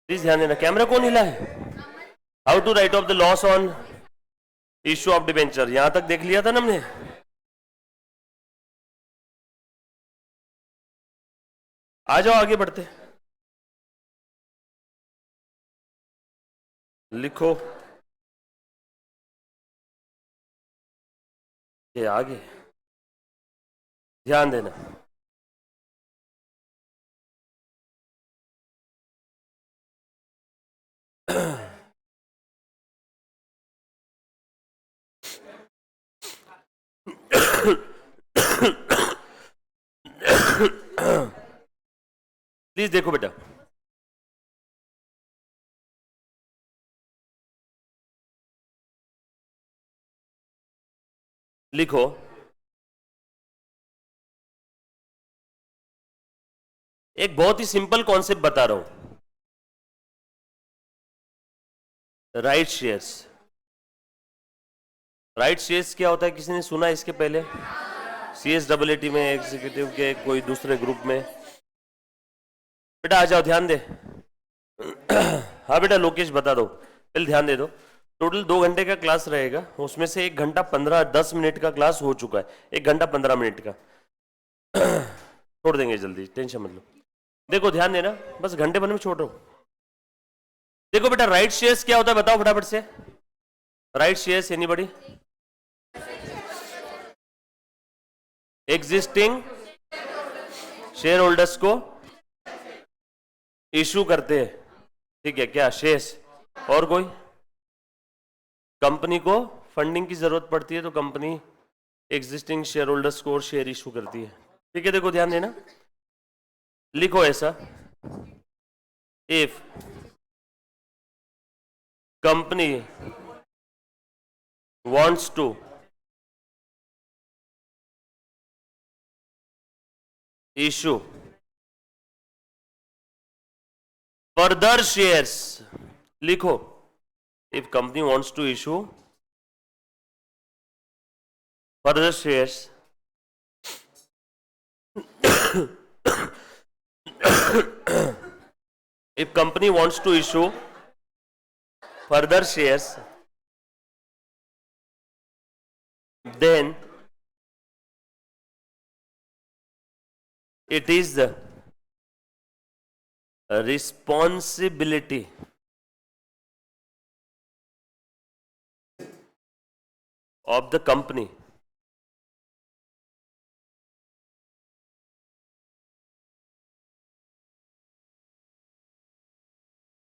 Please ध्यान देना। Camera कौन हिला है? How to write off the loss on issue of debenture, यहां तक देख लिया था ना हमने। आ जाओ आगे बढ़ते। लिखो ये आगे, ध्यान देना। प्लीज देखो बेटा, लिखो एक बहुत ही सिंपल कॉन्सेप्ट बता रहा हूं, राइट शेयर्स। राइट शेयर्स क्या होता है, किसी ने सुना इसके पहले? CSAAT में, एग्जीक्यूटिव के कोई दूसरे ग्रुप में? बेटा आ जाओ, ध्यान दे। हाँ बेटा लोकेश बता दो, पहले ध्यान दे दो। टोटल 2 घंटे का क्लास रहेगा, उसमें से 1 घंटा 10 मिनट का क्लास हो चुका है, 1 घंटा 15 मिनट का छोड़ देंगे जल्दी, टेंशन मत लो। देखो ध्यान देना, बस घंटे भर में छोड़ रहा हूं। देखो बेटा राइट शेयर्स क्या होता है बताओ फटाफट से। Right shares anybody? Existing share holders को इशू करते हैं, ठीक है क्या शेयर्स? और कोई? कंपनी को फंडिंग की जरूरत पड़ती है तो कंपनी एग्जिस्टिंग शेयर होल्डर्स को और शेयर इशू करती है, ठीक है। देखो ध्यान देना, लिखो ऐसा, if company wants to issue further shares, लिखो if company wants to issue further shares if company wants to issue further shares then it is the responsibility of the company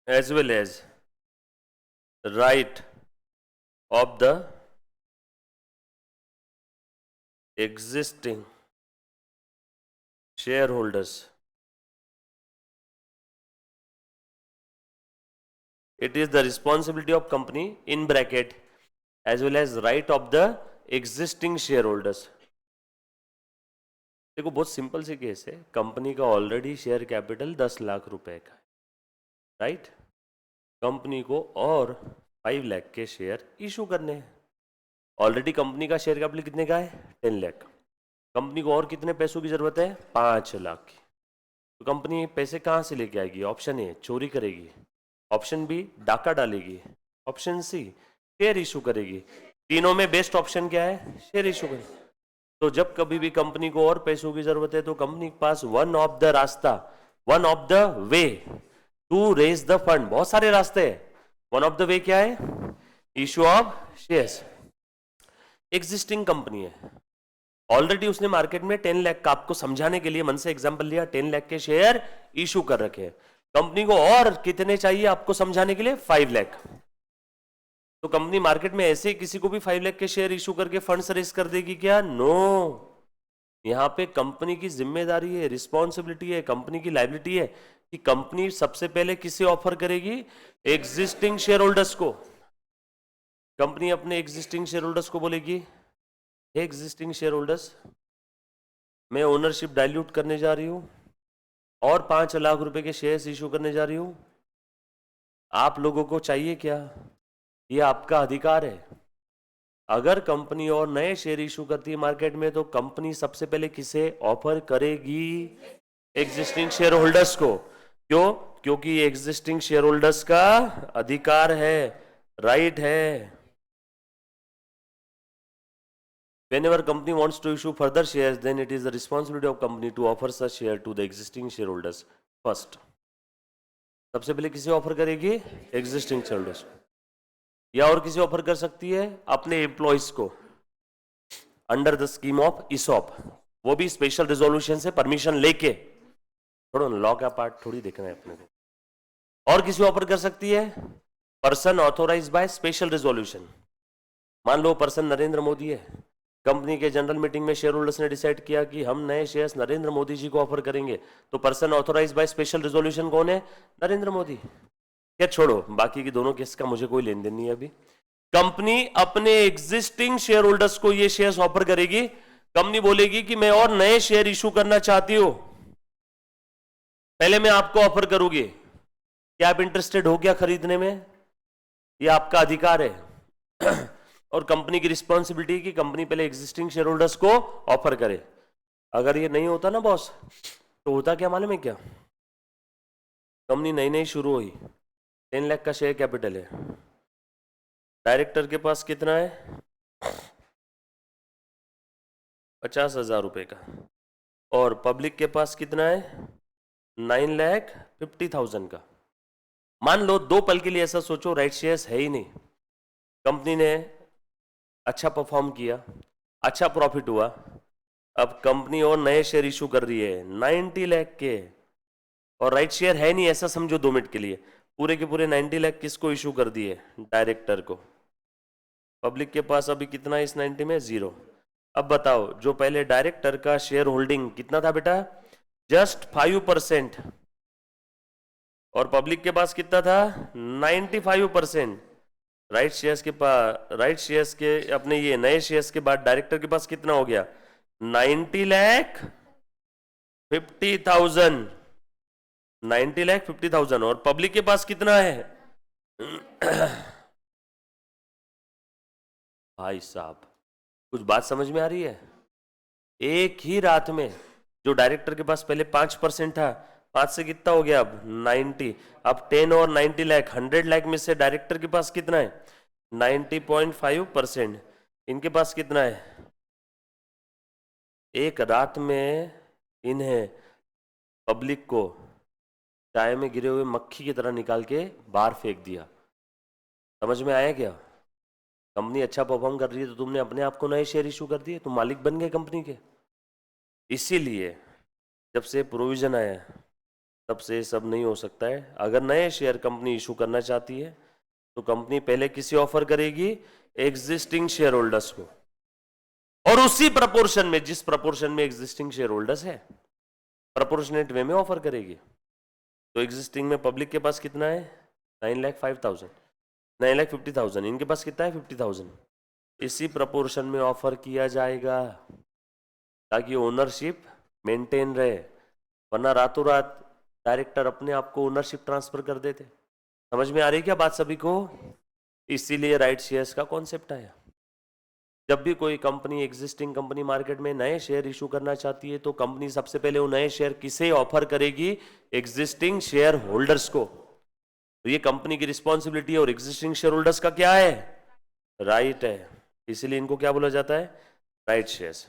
as well as right of the existing shareholders. It is the responsibility of company in bracket as well as right of the existing shareholders. देखो बहुत simple सी case है, company का already share capital 10 lakh रुपए का है, right? Company को और 5 लाख के शेयर इशू करने हैं। ऑलरेडी कंपनी का शेयर कैपिटल कितने का है? 10 लाख। कंपनी को और कितने पैसों की जरूरत है? 5 लाख की। तो कंपनी पैसे कहाँ से लेके आएगी? ऑप्शन ए चोरी करेगी, ऑप्शन बी डाका डालेगी, ऑप्शन सी शेयर इशू करेगी। तीनों में बेस्ट ऑप्शन क्या है? शेयर इशू करेगी। तो जब कभी भी कंपनी को और पैसों की जरूरत है तो कंपनी के पास वन ऑफ द रास्ता, one of the way to raise the fund, बहुत सारे रास्ते हैं। वन ऑफ द वे क्या है? Issue of shares. Existing company है, ऑलरेडी उसने मार्केट में 10 लाख का, आपको समझाने के लिए मन से एग्जांपल लिया, 10 लाख के शेयर इशू कर रखे हैं। कंपनी को और कितने चाहिए आपको समझाने के लिए? 5 लाख। तो कंपनी मार्केट में ऐसे किसी को भी 5 लाख के शेयर इशू करके फंड्स रेज कर देगी क्या? नो। यहां पे कंपनी की जिम्मेदारी है, रिस्पॉन्सिबिलिटी है, कंपनी की लायबिलिटी है कि कंपनी सबसे पहले किसे ऑफर करेगी? एग्जिस्टिंग शेयर होल्डर्स को। कंपनी अपने एग्जिस्टिंग शेयर होल्डर्स को बोलेगी, एग्जिस्टिंग शेयर होल्डर्स मैं ओनरशिप डाइल्यूट करने जा रही हूं और 5 लाख रुपए के शेयर्स इशू करने जा रही हूं, आप लोगों को चाहिए क्या? ये आपका अधिकार है। अगर कंपनी और नए शेयर इशू करती है मार्केट में तो कंपनी सबसे पहले किसे ऑफर करेगी? एग्जिस्टिंग शेयर होल्डर्स को। क्यों? क्योंकि ये एग्जिस्टिंग शेयर होल्डर्स का अधिकार है, राइट है। Whenever company wants to issue further shares, then it is the responsibility of company to offer such share to the existing shareholders first. सबसे पहले किसे ऑफर करेगी? एग्जिस्टिंग शेयरहोल्डर्स, या और किसे ऑफर कर सकती है? अपने एम्प्लॉइज को, under the scheme of ESOP, वो भी स्पेशल रिजोल्यूशन से परमिशन लेके। थोड़ा लॉ का पार्ट थोड़ी देखना है अपने को। और किसी ऑफर कर सकती है? Person authorise by special resolution. मान लो पर्सन नरेंद्र मोदी है, कंपनी के जनरल मीटिंग में शेयर होल्डर्स ने डिसाइड किया कि हम नए शेयर्स नरेंद्र मोदी जी को ऑफर करेंगे, तो person authorise by special resolution कौन है? नरेंद्र मोदी। क्या छोड़ो, बाकी की दोनों केस का मुझे कोई लेन देन नहीं है अभी। कंपनी अपने एग्जिस्टिंग शेयर होल्डर्स को ये शेयर्स ऑफर करेगी। कंपनी बोलेगी कि मैं और नए शेयर इशू करना चाहती हूं, पहले मैं आपको ऑफर करूंगी, क्या आप इंटरेस्टेड हो क्या खरीदने में? ये आपका अधिकार है। और कंपनी की रिस्पॉन्सिबिलिटी की कंपनी पहले एग्जिस्टिंग शेयर होल्डर्स को ऑफर करे। अगर ये नहीं होता ना बॉस, तो होता क्या मालूम है क्या? कंपनी नई नई शुरू हुई, 10 लाख का शेयर कैपिटल है, डायरेक्टर के पास कितना है? 50,000 रुपए का, और पब्लिक के पास कितना है? 9,50,000 का। मान लो दो पल के लिए ऐसा सोचो, राइट शेयर्स है ही नहीं, कंपनी ने अच्छा परफॉर्म किया, अच्छा प्रॉफिट हुआ, अब कंपनी और नए शेयर इशू कर रही है 90 लाख के, और राइट शेयर है नहीं ऐसा समझो 2 मिनट के लिए, पूरे के पूरे 90 लाख किसको इशू कर दिए? डायरेक्टर को। पब्लिक के पास अभी कितना है इस 90 में? 0। अब बताओ, जो पहले डायरेक्टर का शेयर होल्डिंग कितना था बेटा? जस्ट 5%, और पब्लिक के पास कितना था? 95%। राइट शेयर्स के पास, राइट शेयर्स के अपने ये नए शेयर्स के बाद डायरेक्टर के पास कितना हो गया? 90,50,000। 90,50,000, और पब्लिक के पास कितना है? भाई साहब, कुछ बात समझ में आ रही है? एक ही रात में जो डायरेक्टर के पास पहले 5% था, 5 से कितना हो गया अब? 90। अब 10 और 90 लाख, 100 लाख में से डायरेक्टर के पास कितना है? 90.5%। इनके पास कितना है? एक रात में इन्हें पब्लिक को चाय में गिरे हुए मक्खी की तरह निकाल के बाहर फेंक दिया। समझ में आया क्या? कंपनी अच्छा परफॉर्म कर रही है तो तुमने अपने आप को नए शेयर इशू कर दिए, तुम मालिक बन गए कंपनी के। इसीलिए जब से प्रोविजन आया तब से सब नहीं हो सकता है। अगर नए शेयर कंपनी इशू करना चाहती है तो कंपनी पहले किसे ऑफर करेगी? एग्जिस्टिंग शेयर होल्डर्स को, और उसी प्रपोर्शन में जिस प्रपोर्शन में एग्जिस्टिंग शेयर होल्डर्स है, प्रपोर्शनेट वे में ऑफर करेगी। तो एग्जिस्टिंग में पब्लिक के पास कितना है? 9,05,000, 9,50,000। इनके पास कितना है? 50,000। इसी प्रपोर्शन में ऑफर किया जाएगा ताकि ओनरशिप मेंटेन रहे, वरना रातों रात डायरेक्टर अपने आप को ओनरशिप ट्रांसफर कर देते। समझ में आ रही है क्या बात सभी को? इसीलिए राइट शेयर्स का कॉन्सेप्ट आया। जब भी कोई कंपनी, एग्जिस्टिंग कंपनी मार्केट में नए शेयर इशू करना चाहती है तो कंपनी सबसे पहले वो नए शेयर किसे ऑफर करेगी? एग्जिस्टिंग शेयर होल्डर्स को। तो ये कंपनी की रिस्पॉन्सिबिलिटी है, और एग्जिस्टिंग शेयर होल्डर्स का क्या है? राइट है। इसीलिए इनको क्या बोला जाता है? Right shares.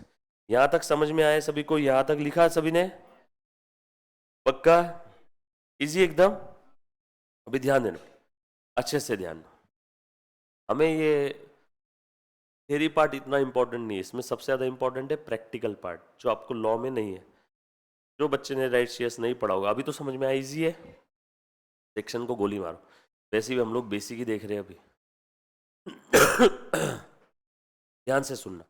यहां तक समझ में आया सभी को? यहां तक लिखा सभी ने? पक्का? इजी एकदम? अभी ध्यान देना, अच्छे से ध्यान। हमें ये थ्योरी पार्ट इतना इंपॉर्टेंट नहीं है, इसमें सबसे ज़्यादा इंपॉर्टेंट है प्रैक्टिकल पार्ट, जो आपको लॉ में नहीं है। जो बच्चे ने राइट शेयर्स नहीं पढ़ा होगा, अभी तो समझ में आया, इजी है, सेक्शन को गोली मारो। वैसे भी हम लोग बेसिक ही देख रहे हैं अभी। ध्यान से सुनना।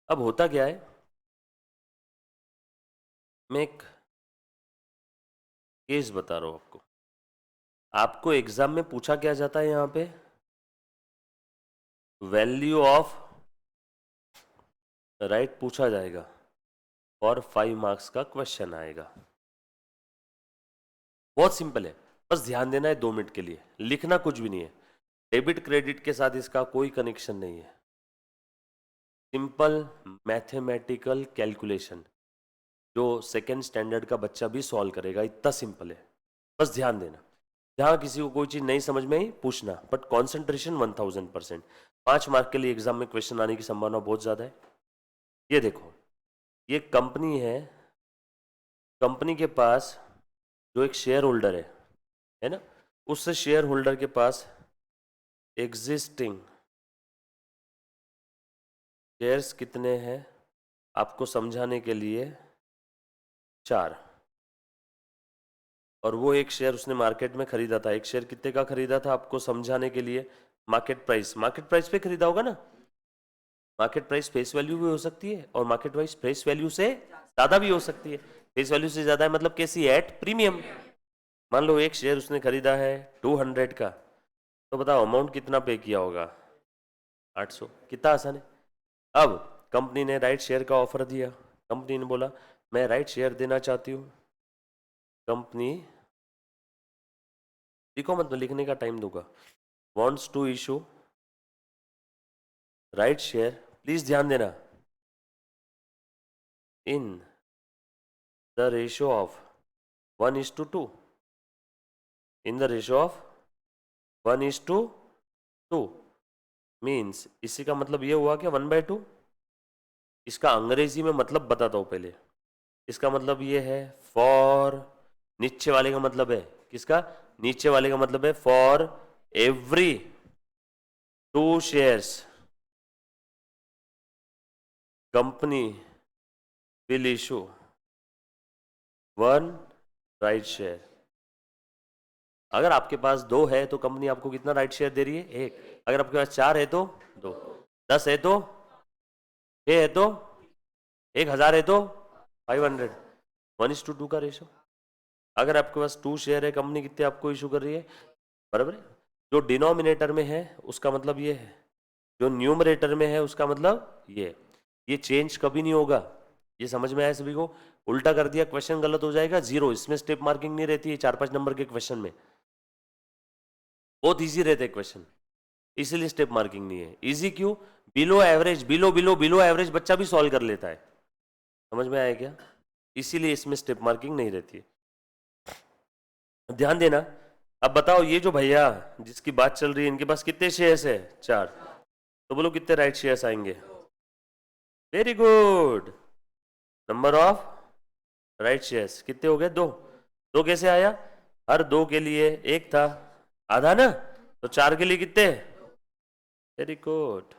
अब होता क्या है, मैं एक केस बता रहा हूं आपको। आपको एग्जाम में पूछा क्या जाता है? यहां पे वैल्यू ऑफ राइट पूछा जाएगा, और 5 मार्क्स का क्वेश्चन आएगा। बहुत सिंपल है, बस ध्यान देना है 2 मिनट के लिए, लिखना कुछ भी नहीं है। डेबिट क्रेडिट के साथ इसका कोई कनेक्शन नहीं है। सिंपल मैथमेटिकल कैलकुलेशन, जो सेकेंड स्टैंडर्ड का बच्चा भी सॉल्व करेगा, इतना सिंपल है। बस ध्यान देना, जहां किसी को कोई चीज नहीं समझ में आई पूछना, बट कॉन्सेंट्रेशन 1000%। 5 मार्क के लिए एग्जाम में क्वेश्चन आने की संभावना बहुत ज्यादा है। ये देखो, ये कंपनी है, कंपनी के पास जो एक शेयर होल्डर है ना, उस शेयर होल्डर के पास एग्जिस्टिंग शेयर्स कितने हैं आपको समझाने के लिए 4, और वो एक शेयर उसने मार्केट में खरीदा था। एक शेयर कितने का खरीदा था आपको समझाने के लिए, मार्केट प्राइस पे खरीदा होगा ना। मार्केट प्राइस फेस वैल्यू भी हो सकती है और मार्केट प्राइस फेस वैल्यू से ज्यादा भी हो सकती है। फेस वैल्यू से ज्यादा है मतलब कैसी, एट प्रीमियम। मान लो एक शेयर उसने खरीदा है 200 का, तो बताओ अमाउंट कितना पे किया होगा, 800। कितना आसान है। अब कंपनी ने राइट शेयर का ऑफर दिया, कंपनी ने बोला मैं राइट शेयर देना चाहती हूँ। कंपनी, लिखो मत, लिखने का टाइम दूंगा। Wants to issue right share, please ध्यान देना, in the ratio of 1:2, in the ratio of 1:2 means, इसी का मतलब ये हुआ कि 1/2। इसका अंग्रेजी में मतलब बताता हूं पहले। इसका मतलब ये है फॉर, नीचे वाले का मतलब है किसका, नीचे वाले का मतलब है for every 2 shares company will issue 1 right share. अगर आपके पास 2 है तो कंपनी आपको कितना राइट शेयर दे रही है, 1। अगर आपके पास 4 है तो 2, 10 है तो 6 है तो 1000 है तो 500, 1:2 का रेशो। अगर आपके पास 2 शेयर है, कंपनी कितने आपको इशू कर रही है, बराबर है। जो डिनोमिनेटर में है उसका मतलब ये है, जो न्यूमरेटर में है उसका मतलब ये चेंज कभी नहीं होगा। ये समझ में आया सभी को। उल्टा कर दिया क्वेश्चन गलत हो जाएगा, 0। इसमें स्टेप मार्किंग नहीं रहती है 4-5 नंबर के क्वेश्चन में, बहुत इजी रहते हैं क्वेश्चन, इसीलिए स्टेप मार्किंग नहीं है। इजी क्यों, बिलो एवरेज, बिलो एवरेज बच्चा भी सॉल्व कर लेता है। समझ में आया क्या, इसीलिए इसमें स्टेप मार्किंग नहीं रहती है। ध्यान देना। अब बताओ ये जो भैया जिसकी बात चल रही है, इनके पास कितने शेयर्स है, 4। तो बोलो कितने राइट शेयर्स आएंगे, very good. Number of right shares कितने हो गए, 2। 2 कैसे आया, हर 2 के लिए 1 था, आधा ना, तो 4 के लिए कितने, वेरी गुड।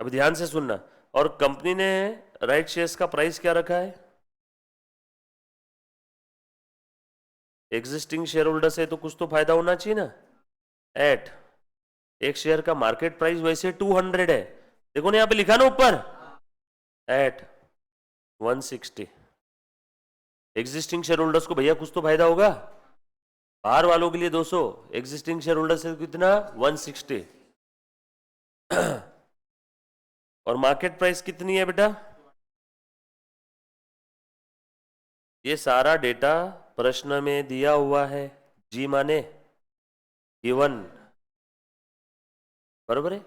अब ध्यान से सुनना, और कंपनी ने राइट शेयर्स का प्राइस क्या रखा है, एग्जिस्टिंग शेयर होल्डर से तो कुछ तो फायदा होना चाहिए ना, एट, एक शेयर का मार्केट प्राइस वैसे 200 है, देखो ना यहाँ पे लिखा ना ऊपर, एट 160। एग्जिस्टिंग शेयर होल्डर्स को भैया कुछ तो फायदा होगा, बाहर वालों के लिए 200, एग्जिस्टिंग शेयर होल्डर से कितना 160। और मार्केट प्राइस कितनी है बेटा, ये सारा डेटा प्रश्न में दिया हुआ है, जी माने गिवन, बरोबर है,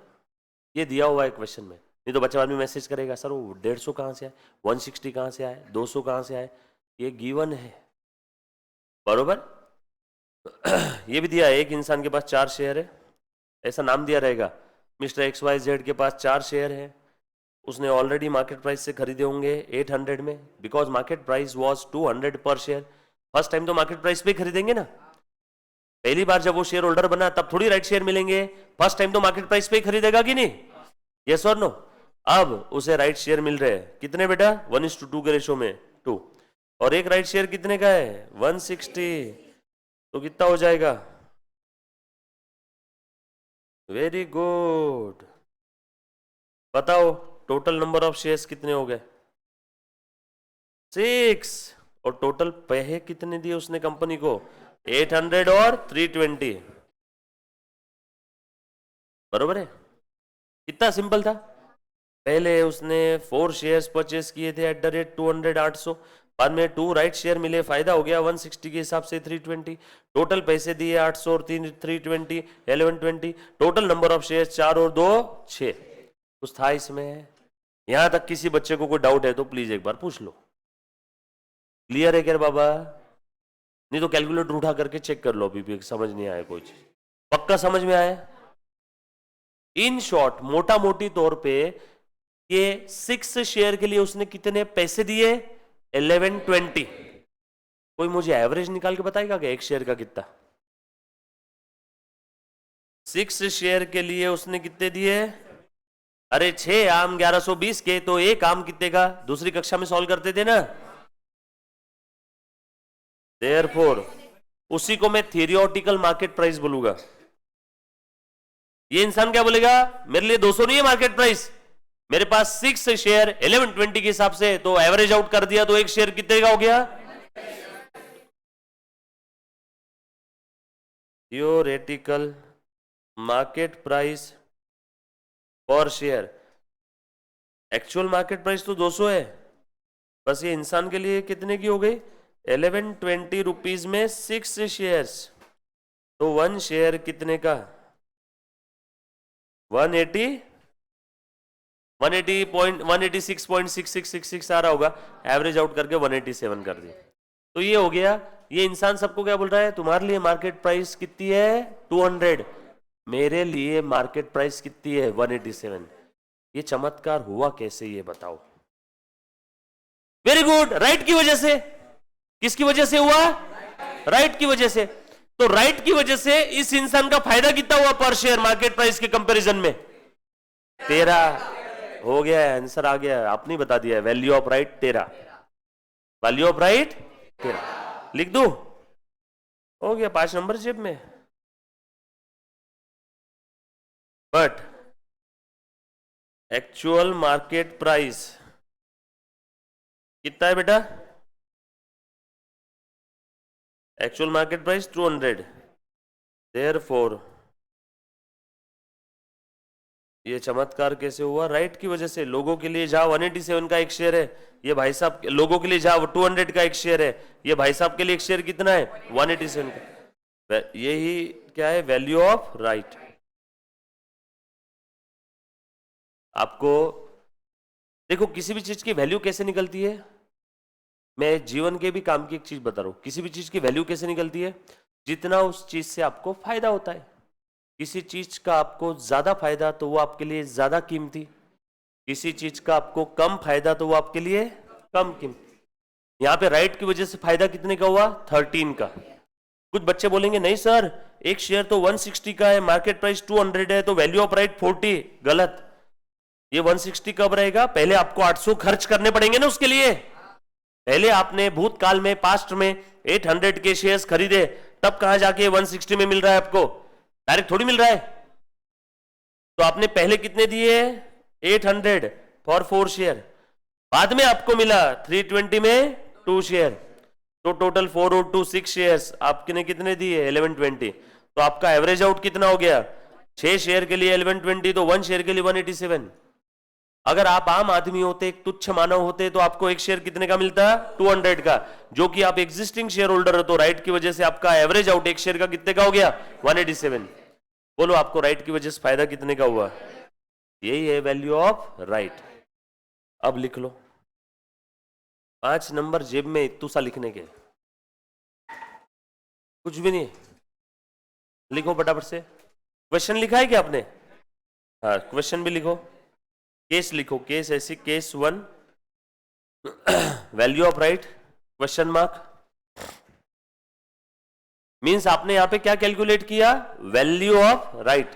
ये दिया हुआ है क्वेश्चन में। नहीं तो बच्चा बाद में मैसेज करेगा सर वो 150 कहाँ से आए, 160 कहाँ से आए, 200 कहाँ से आए, ये गिवन है, बरोबर। ये भी दिया है, एक इंसान के पास 4 शेयर है, ऐसा नाम दिया रहेगा, मिस्टर XYZ के पास 4 शेयर है, उसने ऑलरेडी मार्केट प्राइस से खरीदे होंगे 800 में, बिकॉज मार्केट प्राइस वाज 200 पर शेयर। फर्स्ट टाइम तो मार्केट प्राइस पे खरीदेंगे ना, पहली बार जब वो शेयर होल्डर बना तब थोड़ी राइट शेयर मिलेंगे, फर्स्ट टाइम तो मार्केट प्राइस पे ही खरीदेगा कि नहीं, यस और नो। अब उसे राइट शेयर मिल रहे हैं कितने बेटा, 1:2 के रेशो में 2, और एक राइट शेयर कितने का है 160, तो कितना हो जाएगा, वेरी गुड। बताओ टोटल नंबर ऑफ शेयर्स कितने हो गए, 6, और टोटल पैसे कितने दिए उसने कंपनी को, 800 और 320, बरोबर है। कितना सिंपल था, पहले उसने 4 शेयर्स परचेस किए थे एट द रेट 200, 800, बाद में 2 राइट शेयर मिले, फायदा हो गया 160 के हिसाब से 320, टोटल पैसे दिए 800 और 320 1120, टोटल नंबर ऑफ शेयर 4 और 2 6। कुछ था इसमें, यहां तक किसी बच्चे को कोई डाउट है तो प्लीज एक बार पूछ लो, क्लियर है क्या बाबा, नहीं तो कैलकुलेटर उठा करके चेक कर लो, अभी भी समझ नहीं आया कोई चीज, पक्का समझ में आया? इन शॉर्ट, मोटा मोटी तौर पे ये 6 शेयर के लिए उसने कितने पैसे दिए? 1120। कोई मुझे एवरेज निकाल के बताएगा कि एक शेयर का कितना? 6 शेयर के लिए उसने कितने दिए? अरे 6 आम 1120 के, तो एक आम कितने का? दूसरी कक्षा में सॉल्व करते थे ना। देयरफॉर उसी को मैं थियोरिटिकल मार्केट प्राइस बोलूंगा। ये इंसान क्या बोलेगा? मेरे लिए 200 नहीं है मार्केट प्राइस, मेरे पास 6 शेयर 1120 के हिसाब से, तो एवरेज आउट कर दिया तो एक शेयर कितने का हो गया? थियोरेटिकल मार्केट प्राइस पर शेयर, एक्चुअल मार्केट प्राइस तो 200 है, बस ये इंसान के लिए कितने की हो गई? 1120 रुपीज में 6 शेयर्स, तो 1 शेयर कितने का? 180 186.6666 आ रहा होगा, एवरेज आउट करके 187 कर दिया। तो ये हो गया। ये इंसान सबको क्या बोल रहा है? तुम्हारे लिए मार्केट प्राइस कितनी है? 200, मेरे लिए मार्केट प्राइस कितनी है? 187। ये चमत्कार हुआ कैसे, ये बताओ? वेरी गुड, राइट की वजह से। किसकी वजह से हुआ? राइट की वजह से। तो राइट की वजह से इस इंसान का फायदा कितना हुआ पर शेयर मार्केट प्राइस के कंपैरिजन में? 13 हो गया है, आंसर आ गया है, आपने बता दिया है। Value of right 13, value of right 13 लिख दू, हो गया 5 नंबर जेब में। बट एक्चुअल मार्केट प्राइस कितना है बेटा? एक्चुअल मार्केट प्राइस 200, देयरफॉर ये चमत्कार कैसे हुआ? राइट की वजह से। लोगों के लिए जहां 187 का एक शेयर है, ये भाई साहब, लोगों के लिए जहां 200 का एक शेयर है, ये भाई साहब के लिए एक शेयर कितना है? 187 का। यही क्या है? Value of right. आपको देखो, किसी भी चीज की वैल्यू कैसे निकलती है, मैं जीवन के भी काम की एक चीज बता रहा हूं। किसी भी चीज की वैल्यू कैसे निकलती है? जितना उस चीज से आपको फायदा होता है। किसी चीज का आपको ज्यादा फायदा तो वो आपके लिए ज्यादा कीमती, किसी चीज का आपको कम फायदा तो वो आपके लिए कम कीमती। यहां पे राइट की वजह से फायदा कितने का हुआ? 13 का। कुछ बच्चे बोलेंगे नहीं सर, एक शेयर तो 160 का है, मार्केट प्राइस 200 है, तो वैल्यू ऑफ राइट 40। गलत। ये 160 कब रहेगा? पहले आपको 800 खर्च करने पड़ेंगे ना उसके लिए। पहले आपने भूतकाल में, पास्ट में 800 के शेयर्स खरीदे, तब कहां जाके 160 में मिल रहा है आपको? डायरेक्ट थोड़ी मिल रहा है। तो आपने पहले कितने दिए? 800 फॉर 4 शेयर, बाद में आपको मिला 320 में 2 शेयर, तो टोटल 4 और 2 6 शेयर्स आपने कितने दिए? 1120। तो आपका एवरेज आउट कितना हो गया? 6 शेयर के लिए 1120, तो 1 शेयर के लिए 187। अगर आप आम आदमी होते, एक तुच्छ मानव होते, तो आपको एक शेयर कितने का मिलता? 200 का। जो कि आप एग्जिस्टिंग शेयर होल्डर हो, तो राइट की वजह से आपका एवरेज आउट एक शेयर का कितने का हो गया? 187। बोलो आपको राइट की वजह से फायदा कितने का हुआ? यही है वैल्यू ऑफ राइट। अब लिख लो, 5 नंबर जेब में इतू सा लिखने के, कुछ भी नहीं। लिखो फटाफट से। क्वेश्चन लिखा है क्या आपने? हाँ, क्वेश्चन भी लिखो। केस लिखो, केस ऐसी, case 1, value of right question mark. Means आपने यहां पे क्या कैलकुलेट किया? Value of right.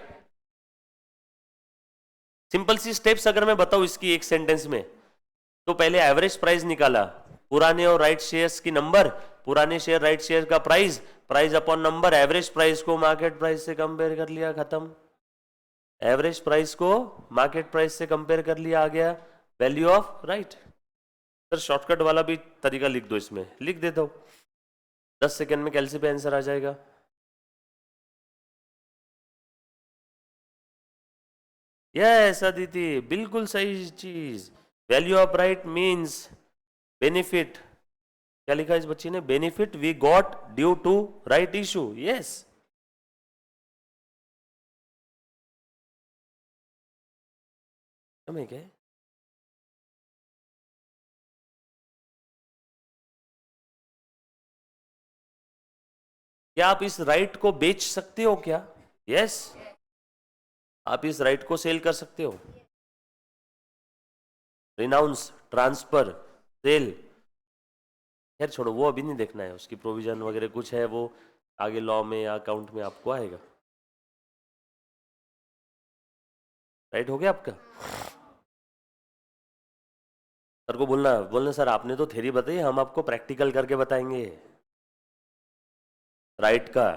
सिंपल सी स्टेप्स अगर मैं बताऊं इसकी एक सेंटेंस में, तो पहले एवरेज प्राइस निकाला, पुराने और राइट शेयर्स की नंबर, पुराने शेयर राइट शेयर का price, price upon number, average price को मार्केट प्राइस से कंपेयर कर लिया, खत्म। एवरेज प्राइस को मार्केट प्राइस से कंपेयर कर लिया, आ गया value of right. Sir shortcut वाला भी तरीका लिख दो, इसमें लिख देता हूं, 10 सेकेंड में कैलसी पे आंसर आ जाएगा। यस अदिति, बिल्कुल सही चीज। Value of right means benefit. क्या लिखा इस बच्ची ने? Benefit we got due to right issue. Yes, हमें क्या है? क्या आप इस राइट को बेच सकते हो क्या? यस, आप इस राइट को सेल कर सकते हो। रिनाउंस, ट्रांसफर, सेल, खैर छोड़ो, वो अभी नहीं देखना है, उसकी प्रोविजन वगैरह कुछ है, वो आगे लॉ में या अकाउंट में आपको आएगा। राइट हो गया आपका? सर को बोलना बोलना सर आपने तो थ्योरी बताई, हम आपको प्रैक्टिकल करके बताएंगे राइट का।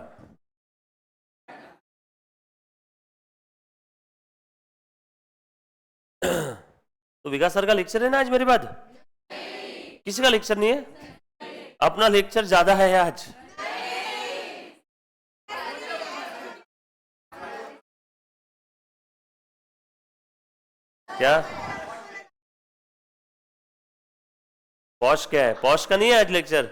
तो विकास सर का लेक्चर है ना आज मेरे बाद? किसी का लेक्चर नहीं है? अपना लेक्चर ज्यादा है आज। क्या पॉश क्या है? पॉश का नहीं है आज लेक्चर।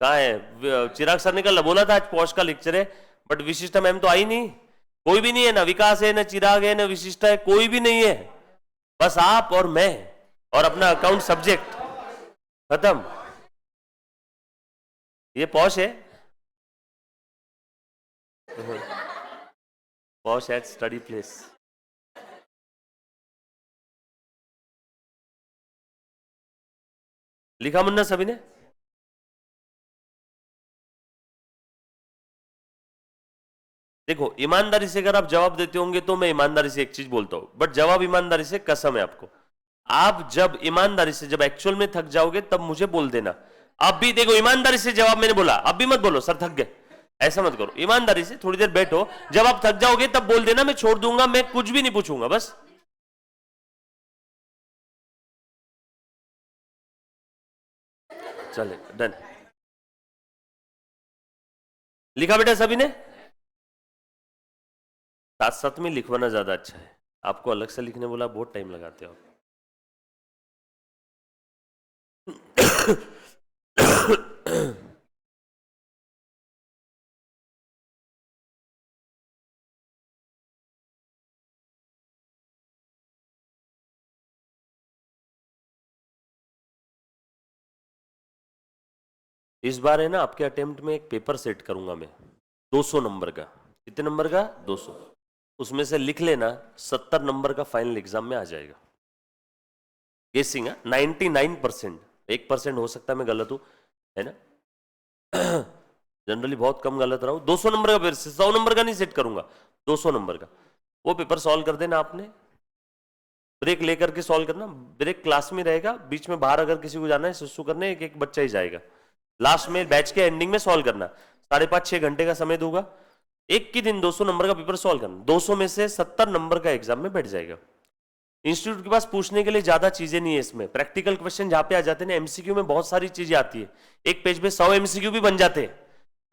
कहाँ है? चिराग सर ने कल बोला था आज पॉश का लेक्चर है, बट विशिष्टा मैम तो आई नहीं। कोई भी नहीं है, ना विकास है, ना चिराग है, ना विशिष्टा है, कोई भी नहीं है। बस आप और मैं और अपना अकाउंट सब्जेक्ट, खत्म। ये पॉश है। Posh at study place. लिखा मुन्ना सभी ने? देखो, ईमानदारी से अगर आप जवाब देते होंगे तो मैं ईमानदारी से एक चीज बोलता हूं, बट जवाब ईमानदारी से कसम है आपको। आप जब ईमानदारी से जब एक्चुअल में थक जाओगे तब मुझे बोल देना। अब भी देखो, ईमानदारी से जवाब मैंने बोला, अब भी मत बोलो सर थक गए, ऐसा मत करो। ईमानदारी से थोड़ी देर बैठो, जब आप थक जाओगे तब बोल देना, मैं छोड़ दूंगा, मैं कुछ भी नहीं पूछूंगा, बस। चले, डन। लिखा बेटा सभी ने? साथ साथ में लिखवाना ज्यादा अच्छा है, आपको अलग से लिखने बोला बहुत टाइम लगाते हो। इस बार है ना आपके अटेम्प्ट में एक पेपर सेट करूंगा मैं, 200 नंबर का। कितने नंबर का? 200। उसमें से लिख लेना, 70 नंबर का फाइनल एग्जाम में आ जाएगा। गेसिंग है 99%, 1% हो सकता है मैं गलत हूं, है ना? जनरली बहुत कम गलत रहा हूं। 200 नंबर का पेपर, 100 नंबर का नहीं सेट करूंगा, 200 नंबर का। वो पेपर सॉल्व कर देना आपने, ब्रेक लेकर के सॉल्व करना। ब्रेक क्लास में रहेगा, बीच में बाहर अगर किसी को जाना है सुसु करने, एक एक बच्चा ही जाएगा। लास्ट में बैच के एंडिंग में सॉल्व करना, 5.5-6 घंटे का समय दूंगा। एक ही दिन 200 नंबर का पेपर सॉल्व करना, 200 में से 70 नंबर का एग्जाम में बैठ जाएगा। इंस्टीट्यूट के पास पूछने के लिए ज्यादा चीजें नहीं है इसमें। प्रैक्टिकल क्वेश्चन जहां पे आ जाते हैं ना, एमसीक्यू में बहुत सारी चीजें आती है, एक पेज पे 100 एमसीक्यू भी बन जाते हैं।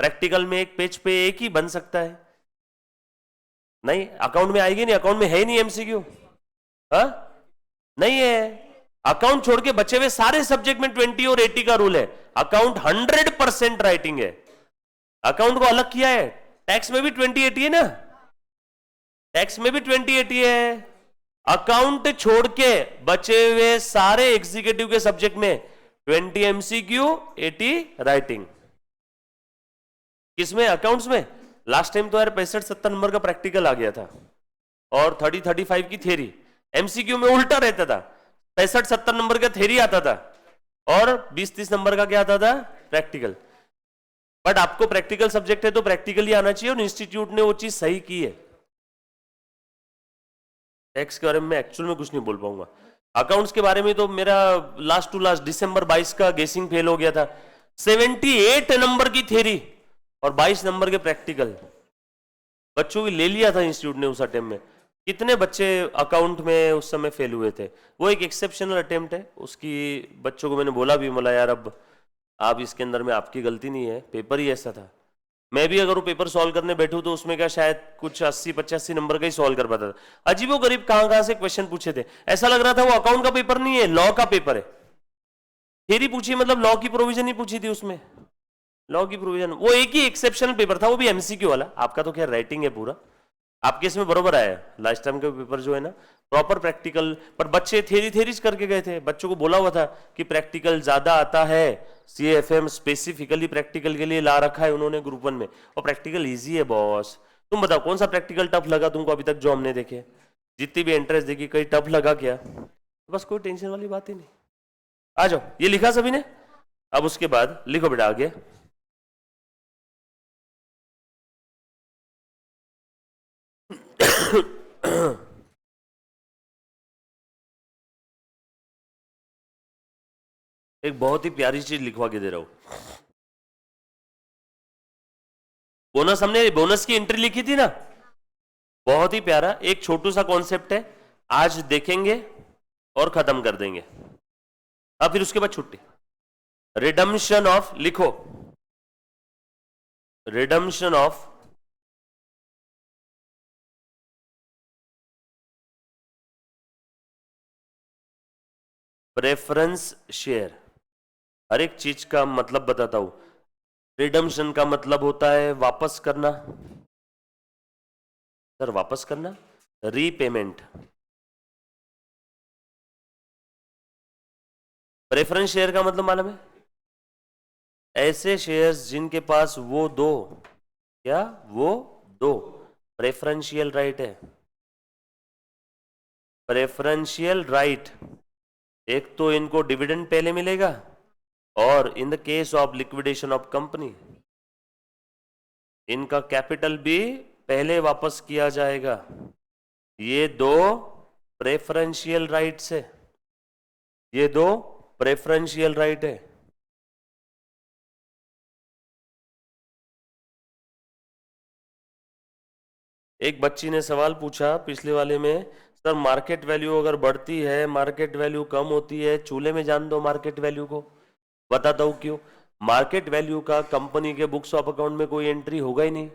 प्रैक्टिकल में एक पेज पे एक ही बन सकता है। नहीं, अकाउंट में आएगी नहीं, अकाउंट में है ही नहीं एमसीक्यू। हाँ, नहीं है। अकाउंट छोड़ के बचे हुए सारे सब्जेक्ट में 20 और 80 का रूल है। अकाउंट 100% राइटिंग है। अकाउंट को अलग किया है, टैक्स में भी 20-80 है ना, टैक्स में भी 20-80 है। अकाउंट छोड़ के बचे हुए सारे एग्जीक्यूटिव के सब्जेक्ट में 20 एमसीक्यू, 80 राइटिंग। किसमें? अकाउंट्स में। लास्ट टाइम तो यार 65-70 नंबर का प्रैक्टिकल आ गया था और 30-35 की थ्योरी। एमसीक्यू में उल्टा रहता था, 65-70 नंबर का थ्योरी आता था और 20-30 नंबर का क्या आता था? प्रैक्टिकल। बट आपको प्रैक्टिकल सब्जेक्ट है तो प्रैक्टिकल ही आना चाहिए, और इंस्टीट्यूट ने वो चीज सही की है। टैक्स के बारे में एक्चुअल में कुछ नहीं बोल पाऊंगा। अकाउंट्स के बारे में तो मेरा लास्ट टू लास्ट दिसंबर 22 का गेसिंग फेल हो गया था। 78 नंबर की थ्योरी और 22 नंबर के प्रैक्टिकल। बच्चों की ले लिया था इंस्टीट्यूट ने उस अटेम्प्ट में। कितने बच्चे अकाउंट में उस समय फेल हुए थे? वो एक एक्सेप्शनल अटेम्प्ट है, उसकी बच्चों को मैंने बोला भी, बोला यार अब आप इसके अंदर में आपकी गलती नहीं है, पेपर ही ऐसा था। मैं भी अगर वो पेपर सॉल्व करने बैठूं तो उसमें क्या शायद कुछ 80-85 नंबर का ही सॉल्व कर पाता था। अजीबो गरीब कहां से क्वेश्चन पूछे थे, ऐसा लग रहा था वो अकाउंट का पेपर नहीं है, लॉ का पेपर है। थ्योरी पूछी मतलब लॉ की प्रोविजन ही पूछी थी उसमें, लॉ की प्रोविजन। वो एक ही एक्सेप्शनल पेपर था, वो भी एमसीक्यू वाला। आपका तो खैर राइटिंग है पूरा, आपके इसमें बरोबर आया लास्ट टाइम का पेपर जो है ना, प्रॉपर प्रैक्टिकल, पर बच्चे थेरीज करके गए थे, बच्चों को बोला हुआ था कि प्रैक्टिकल ज्यादा आता है, CFM स्पेसिफिकली प्रैक्टिकल के लिए ला रखा है उन्होंने ग्रुप 1 में, और प्रैक्टिकल इजी है बॉस। तुम बताओ कौन सा प्रैक्टिकल टफ लगा तुमको अभी तक जो हमने देखे, जितनी भी एंट्रेंस देखी, कहीं टफ लगा क्या? बस कोई टेंशन वाली बात ही नहीं। आ जाओ, ये लिखा सभी ने? अब उसके बाद लिखो बेटा आगे। एक बहुत ही प्यारी चीज लिखवा के दे रहा हूं। बोनस, हमने बोनस की एंट्री लिखी थी ना, बहुत ही प्यारा एक छोटू सा कॉन्सेप्ट है, आज देखेंगे और खत्म कर देंगे। अब फिर उसके बाद छुट्टी। रिडम्पशन ऑफ, लिखो, रिडम्पशन ऑफ प्रेफरेंस शेयर। हर एक चीज का मतलब बताता हूं। रिडम्पशन का मतलब होता है वापस करना, सर वापस करना, रीपेमेंट। प्रेफरेंस शेयर का मतलब मालूम है? ऐसे शेयर्स जिनके पास वो दो, क्या वो दो प्रेफरेंशियल राइट है। प्रेफरेंशियल राइट, एक तो इनको डिविडेंड पहले मिलेगा, और in the case of liquidation of company इनका कैपिटल भी पहले वापस किया जाएगा। ये दो प्रेफरेंशियल राइट्स है, ये दो प्रेफरेंशियल राइट है। एक बच्ची ने सवाल पूछा पिछले वाले में, सर मार्केट वैल्यू अगर बढ़ती है, मार्केट वैल्यू कम होती है, चूल्हे में जान दो मार्केट वैल्यू को। बताता हूं क्यों। मार्केट वैल्यू का कंपनी के बुक्स ऑफ अकाउंट में कोई एंट्री होगा ही नहीं।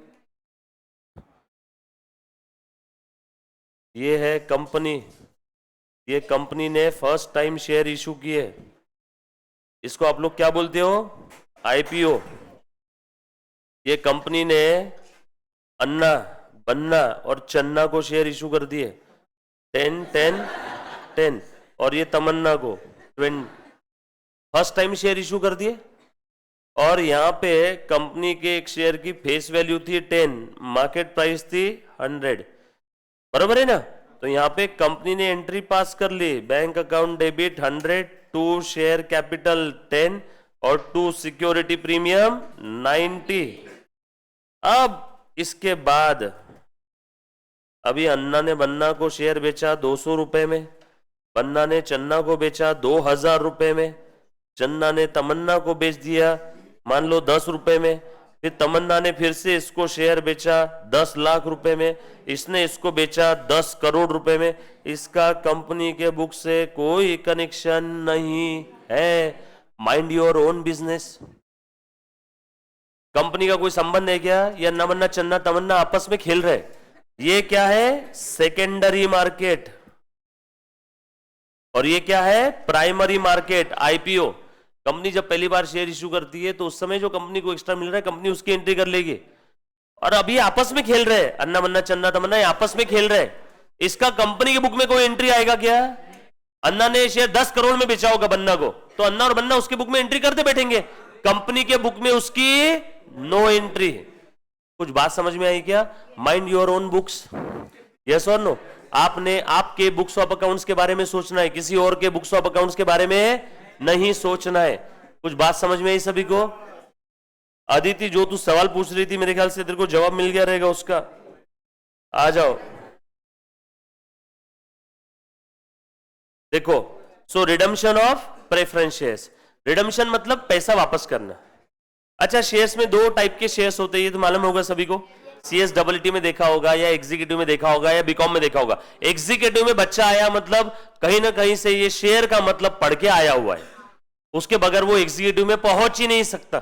ये है कंपनी, ये कंपनी ने फर्स्ट टाइम शेयर इशू किए, इसको आप लोग क्या बोलते हो? IPO। ये कंपनी ने अन्ना, बन्ना और चन्ना को शेयर इशू कर दिए, 10 10 10, और ये तमन्ना को 20, फर्स्ट टाइम शेयर इशू कर दिए। और यहां पे कंपनी के एक शेयर की फेस वैल्यू थी 10, मार्केट प्राइस थी 100, बराबर है ना? तो यहां पे कंपनी ने एंट्री पास कर ली, bank account debit 100 to share capital 10 और टू सिक्योरिटी प्रीमियम 90। अब इसके बाद अभी अन्ना ने बन्ना को शेयर बेचा 200 रुपए में, बन्ना ने चन्ना को बेचा 2000 रुपए में, चन्ना ने तमन्ना को बेच दिया मान लो 10 रुपए में, फिर तमन्ना ने फिर से इसको शेयर बेचा 10 लाख रुपए में, इसने इसको बेचा 10 करोड़ रुपए में। इसका कंपनी के बुक से कोई कनेक्शन नहीं है। Mind your own business. Company का कोई संबंध है क्या? या न बन्ना चन्ना तमन्ना आपस में खेल रहे? ये क्या है? Secondary market. और ये क्या है? Primary market, IPO। कंपनी जब पहली बार शेयर इश्यू करती है तो उस समय जो कंपनी को एक्स्ट्रा मिल रहा है कंपनी उसकी एंट्री कर लेगी। और अभी आपस में खेल रहे हैं, अन्ना बन्ना चन्ना तमन्ना आपस में खेल रहे हैं, इसका कंपनी के बुक में कोई एंट्री आएगा क्या? अन्ना ने शेयर 10 करोड़ में बेचा होगा बन्ना को, तो अन्ना और बन्ना उसके बुक में एंट्री करते बैठेंगे, कंपनी के बुक में उसकी नो एंट्री। कुछ बात समझ में आई क्या? Mind your own books, yes और नो। आपने आपके बुक्स ऑफ अकाउंट्स के बारे में सोचना है, किसी और के बुक्स ऑफ अकाउंट्स के बारे में नहीं सोचना है। कुछ बात समझ में आई सभी को? अदिति, जो तू सवाल पूछ रही थी मेरे ख्याल से तेरे को जवाब मिल गया रहेगा उसका। आ जाओ, देखो। So redemption of preference shares, redemption मतलब पैसा वापस करना। अच्छा, शेयर्स में दो टाइप के शेयर्स होते हैं, ये तो मालूम होगा सभी को। CSEE में देखा होगा, या एग्जीक्यूटिव में देखा होगा, या बीकॉम में देखा होगा। एग्जीक्यूटिव में बच्चा आया मतलब कहीं ना कहीं से ये शेयर का मतलब पढ़ के आया हुआ है, उसके बगैर वो एग्जीक्यूटिव में पहुंच ही नहीं सकता।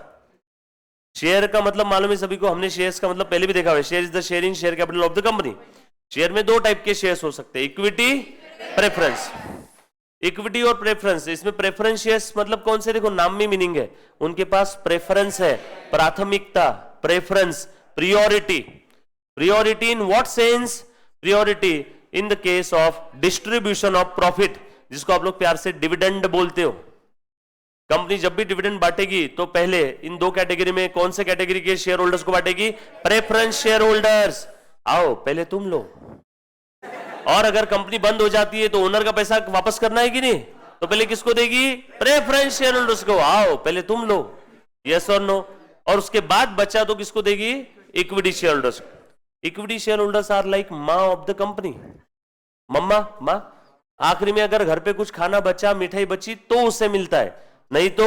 शेयर का मतलब मालूम है सभी को, हमने शेयर्स का मतलब पहले भी देखा हुआ है। Share is the share in share capital of the company. Share में दो टाइप के शेयर्स हो सकते हैं, इक्विटी, प्रेफरेंस। इक्विटी और प्रेफरेंस, इसमें प्रेफरेंस शेयर्स मतलब कौन से? देखो नाम में मीनिंग है, उनके पास प्रेफरेंस है, प्राथमिकता, preference, priority. Priority in what sense? Priority in the case of distribution of profit, जिसको आप लोग प्यार से डिविडेंड बोलते हो। कंपनी जब भी डिविडेंड बांटेगी तो पहले इन दो कैटेगरी में कौन से कैटेगरी के शेयर होल्डर्स को बांटेगी? Preference share holders. आओ पहले तुम लो, और अगर कंपनी बंद हो जाती है तो ओनर का पैसा वापस करना है कि नहीं, तो पहले किसको देगी? प्रेफरेंस शेयर होल्डर्स को। आओ पहले तुम लो, यस और नो, और उसके बाद बचा तो किसको देगी? Equity share holders. Equity share holders are like माँ ऑफ द कंपनी, मम्मा, माँ। आखिरी में अगर घर पे कुछ खाना बचा, मिठाई बची तो उससे मिलता है, नहीं तो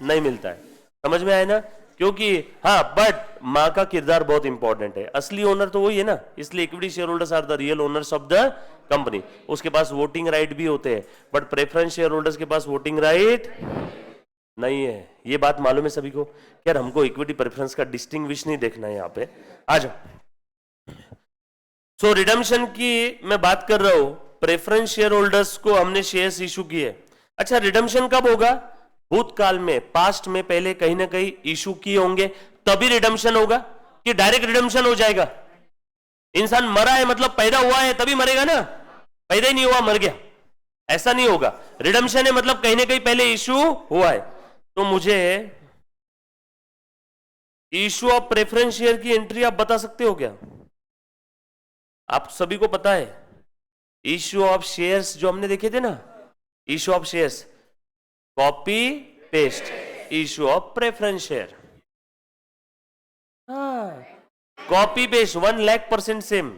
नहीं मिलता है। समझ में आया ना? क्योंकि हाँ, बट माँ का किरदार बहुत इंपॉर्टेंट है, असली ओनर तो वही है ना, इसलिए equity share holders are the real owners of the company. उसके पास वोटिंग राइट भी होते हैं, बट प्रेफरेंस शेयर होल्डर्स के पास वोटिंग राइट नहीं है। ये बात मालूम है सभी को? यार हमको इक्विटी प्रेफरेंस का डिस्टिंग्विश नहीं देखना है यहाँ पे, आ जाओ। सो रिडम्पशन की मैं बात कर रहा हूं, प्रेफरेंस शेयर होल्डर्स को हमने शेयर्स इशू किए। अच्छा, रिडम्पशन कब होगा? भूतकाल में, पास्ट में पहले कहीं ना कहीं इशू किए होंगे, तभी रिडम्पशन होगा, कि डायरेक्ट रिडम्पशन हो जाएगा? इंसान मरा है मतलब पैदा हुआ है तभी मरेगा ना, पैदा ही नहीं हुआ मर गया, ऐसा नहीं होगा। रिडम्पशन है मतलब कहीं ना कहीं पहले इशू हुआ है। तो मुझे इशू ऑफ प्रेफरेंस शेयर की एंट्री आप बता सकते हो क्या? आप सभी को पता है इशू ऑफ शेयर्स जो हमने देखे थे ना, issue of shares, copy paste, issue of preference share. हाँ, कॉपी पेस्ट 1,00,000% सेम।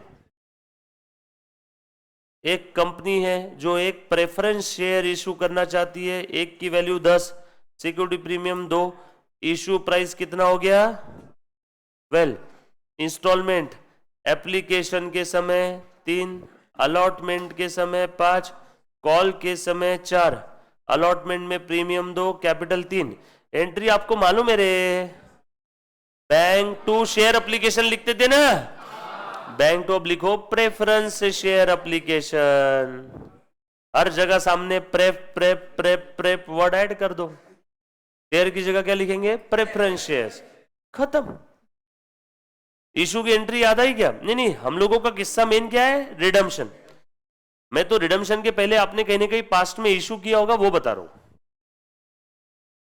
एक कंपनी है जो एक प्रेफरेंस शेयर इशू करना चाहती है, एक की value 10, security premium 2, issue price कितना हो गया? वेल, इंस्टॉलमेंट एप्लीकेशन के समय 3, अलॉटमेंट के समय 5, कॉल के समय 4, अलॉटमेंट में प्रीमियम 2, कैपिटल 3। एंट्री आपको मालूम है रे? बैंक टू शेयर एप्लीकेशन लिखते थे ना, बैंक टू अब लिखो प्रेफरेंस शेयर एप्लीकेशन। हर जगह सामने prep prep prep prep word add कर दो, शेयर की जगह क्या लिखेंगे? प्रेफरेंस शेयर्स, खत्म। इशू की एंट्री याद आई क्या? नहीं नहीं, हम लोगों का किस्सा मेन क्या है? रिडम्पशन। मैं तो रिडम्पशन के पहले आपने कहीं ना कहीं पास्ट में इशू किया होगा वो बता रहा हूं।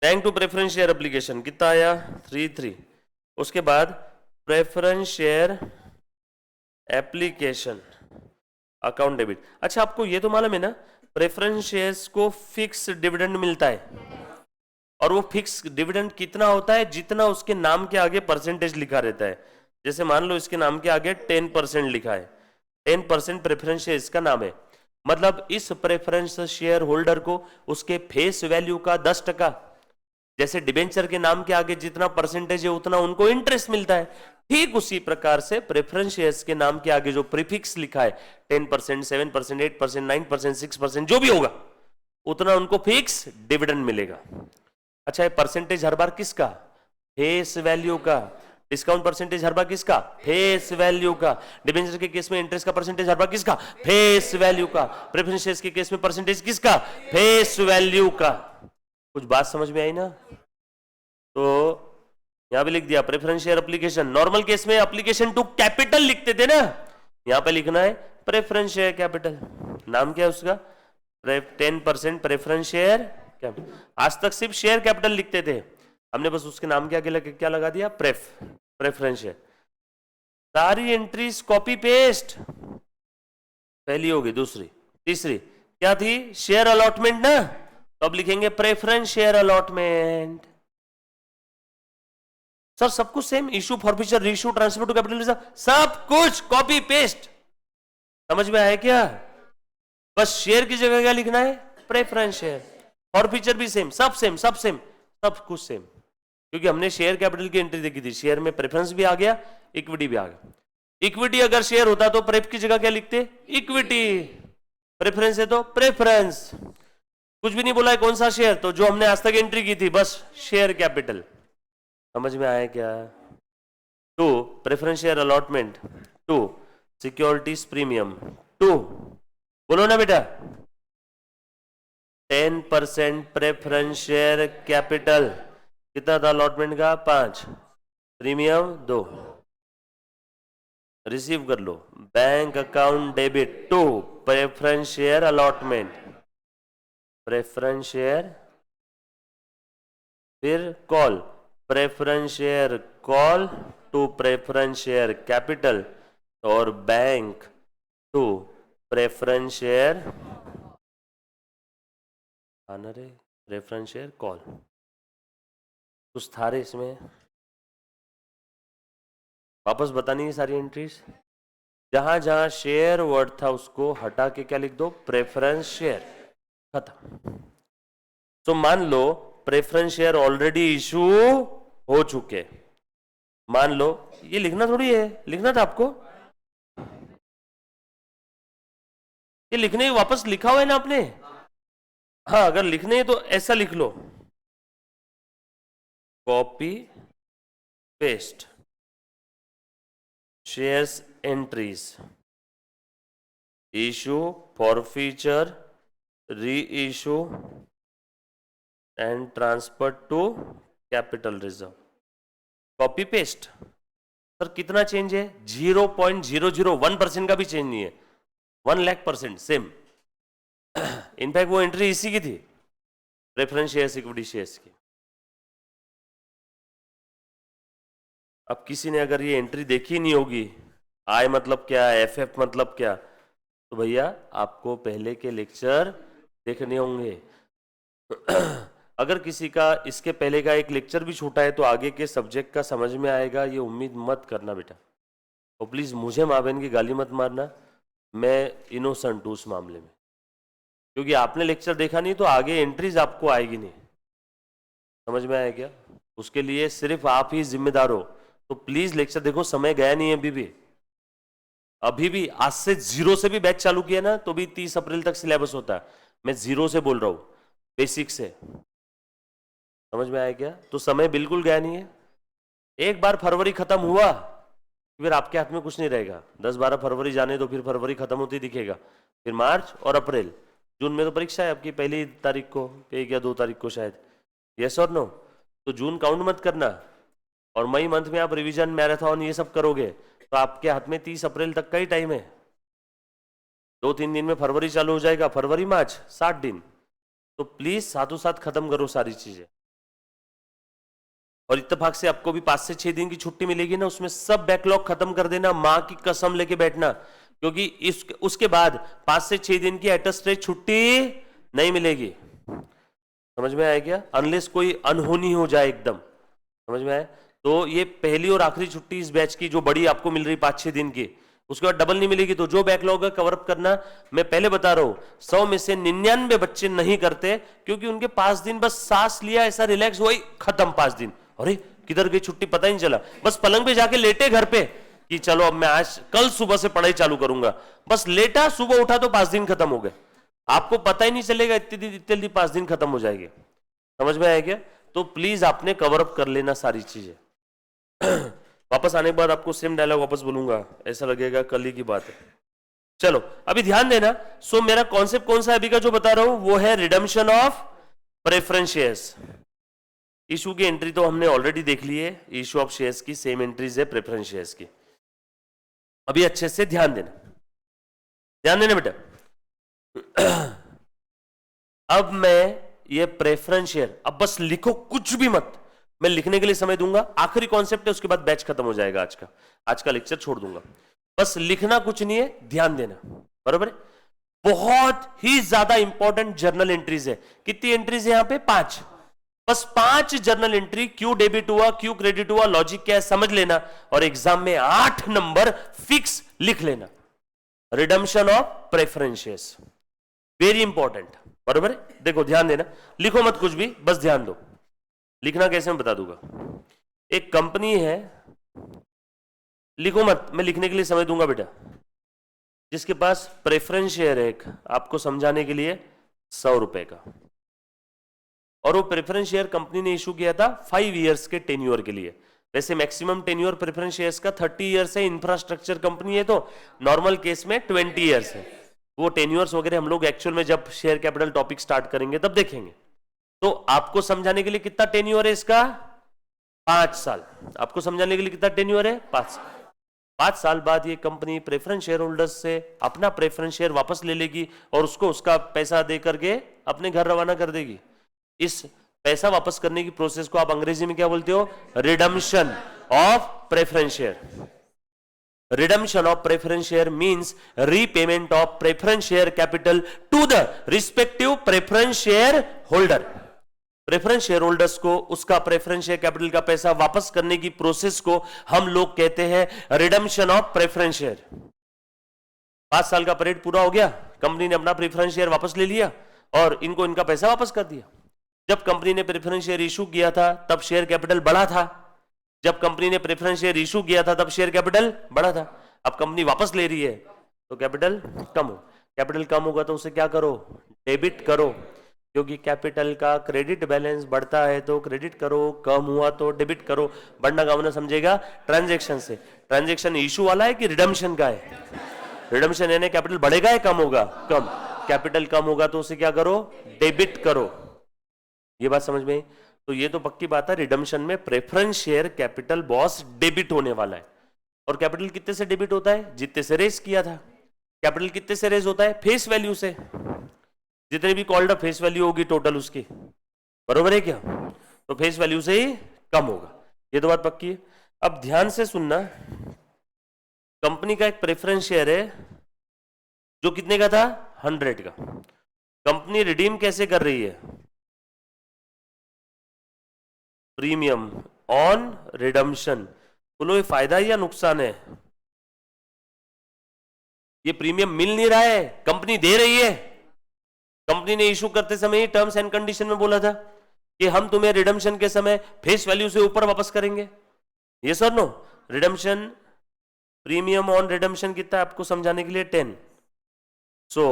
Bank to preference share application कितना आया? 3,3। उसके बाद preference share application account debit. अच्छा, आपको ये तो मालूम है ना, प्रेफरेंस शेयर्स को फिक्स डिविडेंड मिलता है, और वो फिक्स डिविडेंड कितना होता है? जितना उसके नाम के आगे परसेंटेज लिखा रहता है। जैसे मान लो इसके नाम के आगे 10% लिखा है, 10% प्रेफरेंस शेयर इसका नाम है, मतलब इस प्रेफरेंस शेयर होल्डर को उसके फेस वैल्यू का 10%, जैसे डिबेंचर के नाम के आगे जितना परसेंटेज है उतना उनको इंटरेस्ट मिलता है, ठीक उसी प्रकार से प्रेफरेंस शेयर्स के नाम के आगे जो प्रीफिक्स लिखा है 10%, 7%, 8%, 9%, 6% जो भी होगा, उतना उनको फिक्स डिविडेंड मिलेगा। अच्छा, ये परसेंटेज हर बार किसका? फेस वैल्यू का। डिस्काउंट परसेंटेज हर बार किसका? फेस वैल्यू का। डिबेंचर के केस में इंटरेस्ट का परसेंटेज हर बार किसका? फेस वैल्यू का। प्रेफरेंस शेयर्स के केस में परसेंटेज किसका? फेस वैल्यू का। कुछ बात समझ में आई ना? तो यहां पे लिख दिया preference share application. Normal case में एप्लीकेशन टू कैपिटल लिखते थे ना, यहां पे लिखना है प्रेफरेंस शेयर कैपिटल। नाम क्या है उसका? 10% प्रेफरेंस शेयर कैपिटल। आज तक सिर्फ शेयर कैपिटल लिखते थे, हमने बस उसके नाम के आगे क्या लगा दिया? Preference share. सारी एंट्रीज कॉपी पेस्ट। पहली होगी, दूसरी, तीसरी क्या थी? शेयर अलॉटमेंट ना, तो अब लिखेंगे प्रेफरेंस शेयर अलॉटमेंट। सर सब कुछ same, issue, forfeiture, reissue, transfer to capital reserve, सब कुछ कॉपी पेस्ट। समझ में आया क्या? बस शेयर की जगह क्या लिखना है? Preference share. फॉरफीचर भी सेम, सब सेम, सब सेम, सब कुछ सेम, क्योंकि हमने शेयर कैपिटल की एंट्री देखी थी। शेयर में प्रेफरेंस भी आ गया, इक्विटी भी आ गया। इक्विटी अगर शेयर होता तो प्रेफ की जगह क्या लिखते? इक्विटी। प्रेफरेंस है तो प्रेफरेंस। कुछ भी नहीं बोला है कौन सा शेयर, तो जो हमने आज तक एंट्री की थी बस शेयर कैपिटल। समझ में आया क्या? 2 preference share allotment, 2 securities premium, 2 बोलो ना बेटा, 10% प्रेफरेंस शेयर कैपिटल। कितना था अलॉटमेंट का? 5, प्रीमियम 2। रिसीव कर लो। Bank account debit to preference share allotment, preference share, फिर call, preference share call to preference share capital, और बैंक टू प्रेफरेंस शेयर आना रे, प्रेफरेंस शेयर कॉल। कुछ था रे इसमें, वापस बतानी है सारी एंट्रीज। जहां जहां शेयर वर्ड था उसको हटा के क्या लिख दो, प्रेफरेंस शेयर, खत्म। तो मान लो प्रेफरेंस शेयर ऑलरेडी इशू हो चुके, मान लो, ये लिखना थोड़ी है, लिखना था आपको, ये लिखने ही वापस लिखा हुआ है ना आपने। हाँ, अगर लिखने है तो ऐसा लिख लो, copy paste shares entries, issue, forfeiture, reissue and transfer to capital reserve. Copy paste. Sir कितना चेंज है, 0.001% का भी चेंज नहीं है, 1,00,000% सेम। इनफैक्ट वो एंट्री इसी की थी, प्रेफरेंस शेयर्स इक्विटी शेयर्स की। अब किसी ने अगर ये एंट्री देखी नहीं होगी, आई मतलब क्या, एफ मतलब क्या, तो भैया आपको पहले के लेक्चर देखने होंगे। अगर किसी का इसके पहले का एक लेक्चर भी छूटा है तो आगे के सब्जेक्ट का समझ में आएगा, ये उम्मीद मत करना बेटा। और प्लीज मुझे माँ बहन की गाली मत मारना, मैं इनोसेंट हूँ उस मामले में, क्योंकि आपने लेक्चर देखा नहीं तो आगे एंट्रीज आपको आएगी नहीं। समझ में आया क्या? उसके लिए सिर्फ आप ही जिम्मेदार हो। तो प्लीज लेक्चर देखो, समय गया नहीं है अभी भी आज से 0 से भी बैच चालू किया ना तो भी 30 अप्रैल तक सिलेबस होता है। मैं 0 से बोल रहा हूं, बेसिक से। समझ में आया क्या? तो समय बिल्कुल गया नहीं है। एक बार फरवरी खत्म हुआ फिर आपके हाथ में कुछ नहीं रहेगा। 10-12 फरवरी जाने तो फिर फरवरी खत्म होती दिखेगा, फिर मार्च और अप्रैल। जून में तो परीक्षा है आपकी 1 तारीख को, 1 या 2 तारीख को शायद, यस और नो? तो जून काउंट मत करना, और मई मंथ में आप रिवीजन, मैराथन ये सब करोगे तो आपके हाथ में 30 अप्रैल तक का ही टाइम है। 2-3 दिन में फरवरी चालू हो जाएगा, फरवरी मार्च 60 दिन। तो प्लीज साथों साथ खत्म करो सारी चीजें। और इत्तेफाक से आपको भी 5 से 6 दिन की छुट्टी मिलेगी ना, उसमें सब बैकलॉग खत्म कर देना, मां की कसम लेके बैठना, क्योंकि उसके बाद 5 से 6 दिन की एटस्टेज छुट्टी नहीं मिलेगी। समझ में आया क्या? अनलेस कोई अनहोनी हो जाए एकदम। समझ में आया? तो ये पहली और आखिरी छुट्टी इस बैच की जो बड़ी आपको मिल रही 5-6 दिन की, उसके बाद डबल नहीं मिलेगी। तो जो बैकलॉग है कवर अप करना। मैं पहले बता रहा हूं 100 में से 99 बच्चे नहीं करते, क्योंकि उनके 5 दिन बस सांस लिया, ऐसा रिलैक्स, वही खत्म 5 दिन। अरे किधर गई छुट्टी पता ही नहीं चला, बस पलंग पे जाके लेटे घर पे कि चलो अब मैं आज कल सुबह से पढ़ाई चालू करूंगा, बस लेटा, सुबह उठा तो 5 दिन खत्म हो गए। आपको पता ही नहीं चलेगा इतनी 5 दिन खत्म हो जाएंगे। समझ में आया क्या? तो प्लीज आपने कवर अप कर लेना सारी चीजें। वापस आने के बाद आपको सेम डायलॉग वापस बोलूंगा, ऐसा लगेगा कल ही की बात है। चलो अभी ध्यान देना। सो मेरा कॉन्सेप्ट कौन सा अभी का जो बता रहा हूं वो है redemption of preference shares. Issue की एंट्री तो हमने ऑलरेडी देख ली है, इशू ऑफ शेयर्स की सेम एंट्रीज है प्रेफरेंस शेयर्स की। अभी अच्छे से ध्यान देना, ध्यान देना बेटा। अब मैं ये प्रेफरेंस शेयर, अब बस लिखो कुछ भी मत, मैं लिखने के लिए समय दूंगा। आखिरी कॉन्सेप्ट है, उसके बाद बैच खत्म हो जाएगा। आज का लेक्चर छोड़ दूंगा। बस लिखना कुछ नहीं है, ध्यान देना, बराबर है? बहुत ही ज्यादा इंपॉर्टेंट जर्नल एंट्रीज है। कितनी एंट्रीज है यहां पे? 5। बस 5 जर्नल एंट्री, क्यों डेबिट हुआ, क्यों क्रेडिट हुआ, लॉजिक क्या है समझ लेना, और एग्जाम में 8 नंबर फिक्स लिख लेना। Redemption of preference shares, very important, बराबर है? देखो ध्यान देना, लिखो मत कुछ भी, बस ध्यान दो। लिखना कैसे मैं बता दूंगा। एक कंपनी है, लिखो मत, मैं लिखने के लिए समय दूंगा बेटा, जिसके पास प्रेफरेंस शेयर है एक, आपको समझाने के लिए 100 रुपए का, और वो प्रेफरेंस शेयर कंपनी ने इशू किया था 5 इयर्स के टेन्योर के लिए। वैसे मैक्सिमम टेन्योर प्रेफरेंस शेयर्स का 30 इयर्स है, इंफ्रास्ट्रक्चर कंपनी है तो नॉर्मल केस में 20 इयर्स है। वो टेन्योर्स वगैरह हम लोग एक्चुअल में जब शेयर कैपिटल टॉपिक स्टार्ट करेंगे तब देखेंगे। तो आपको समझाने के लिए कितना टेन्योर है इसका? 5 साल। आपको समझाने के लिए कितना टेन्योर है? 5 साल। 5 साल बाद ये कंपनी प्रेफरेंस शेयर होल्डर्स से अपना प्रेफरेंस शेयर वापस ले लेगी और उसको उसका पैसा दे करके अपने घर रवाना कर देगी। इस पैसा वापस करने की प्रोसेस को आप अंग्रेजी में क्या बोलते हो? Redemption of preference share. Redemption of preference share means repayment of preference share capital to the respective preference share holder. Preference share holders को उसका प्रेफरेंस शेयर कैपिटल का पैसा वापस करने की प्रोसेस को हम लोग कहते हैं रिडम्पशन ऑफ प्रेफरेंस शेयर। 5 साल का पीरियड पूरा हो गया, कंपनी ने अपना प्रेफरेंस शेयर वापस ले लिया और इनको इनका पैसा वापस कर दिया। जब कंपनी ने प्रेफरेंस शेयर इशू किया था तब शेयर कैपिटल बढ़ा था। जब कंपनी ने प्रेफरेंस शेयर इशू किया था तब शेयर कैपिटल बढ़ा था। अब कंपनी वापस ले रही है तो कैपिटल कम हो। कैपिटल कम होगा तो उसे क्या करो? डेबिट करो, क्योंकि कैपिटल का क्रेडिट बैलेंस बढ़ता है तो क्रेडिट करो, कम हुआ तो डेबिट करो। बढ़ना कम समझेगा ट्रांजैक्शन से। ट्रांजैक्शन इशू वाला है कि रिडम्पशन का है? रिडम्पशन यानी कैपिटल बढ़ेगा या कम होगा? कम। कैपिटल कम होगा तो उसे क्या करो? डेबिट करो। ये बात समझ में? तो ये तो पक्की बात है, रिडम्पशन में preference share capital boss debit होने वाला है। और कैपिटल कितने से डेबिट होता है? जितने से रेज किया था। कैपिटल कितने से रेज होता है? फेस वैल्यू से। जितने भी कॉल्ड अप फेस वैल्यू होगी टोटल उसकी, बरोबर है क्या? तो फेस वैल्यू से ही कम होगा। ये तो बात पक्की है। अब ध्यान से सुनना, कंपनी का एक प्रेफरेंस शेयर है जो कितने का था? 100 का। कंपनी रिडीम कैसे कर रही है? Premium on redemption. बोलो ये फायदा है या नुकसान है? ये प्रीमियम मिल नहीं रहा है, कंपनी दे रही है। कंपनी ने इशू करते समय ही टर्म्स एंड कंडीशन में बोला था कि हम तुम्हें रिडम्पशन के समय फेस वैल्यू से ऊपर वापस करेंगे। ये sir no redemption premium on redemption कितना है आपको समझाने के लिए? 10। सो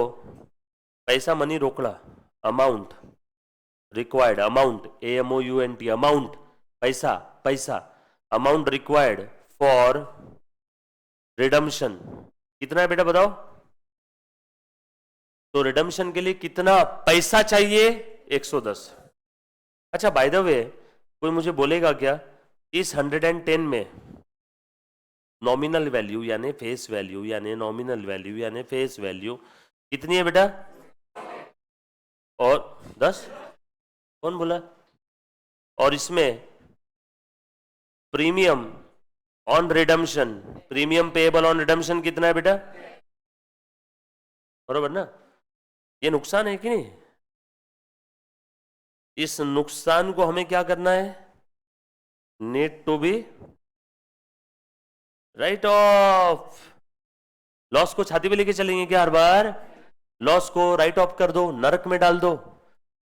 पैसा मनी रोकड़ा amount required, amount AMOUNT amount, पैसा पैसा, अमाउंट रिक्वायर्ड फॉर रिडम्पशन कितना है बेटा बताओ? तो रिडम्पशन के लिए कितना पैसा चाहिए? 110। अच्छा बाय द वे, कोई मुझे बोलेगा क्या इस 110 में नॉमिनल वैल्यू यानी फेस वैल्यू यानी नॉमिनल वैल्यू यानी फेस वैल्यू कितनी है बेटा? और 10? कौन बोला? और इसमें premium on redemption, premium payable on redemption कितना है बेटा? बरोबर ना? ये नुकसान है कि नहीं? इस नुकसान को हमें क्या करना है? Need to be write off. Loss को छाती पे लेके चलेंगे क्या हर बार? लॉस को राइट ऑफ कर दो, नरक में डाल दो।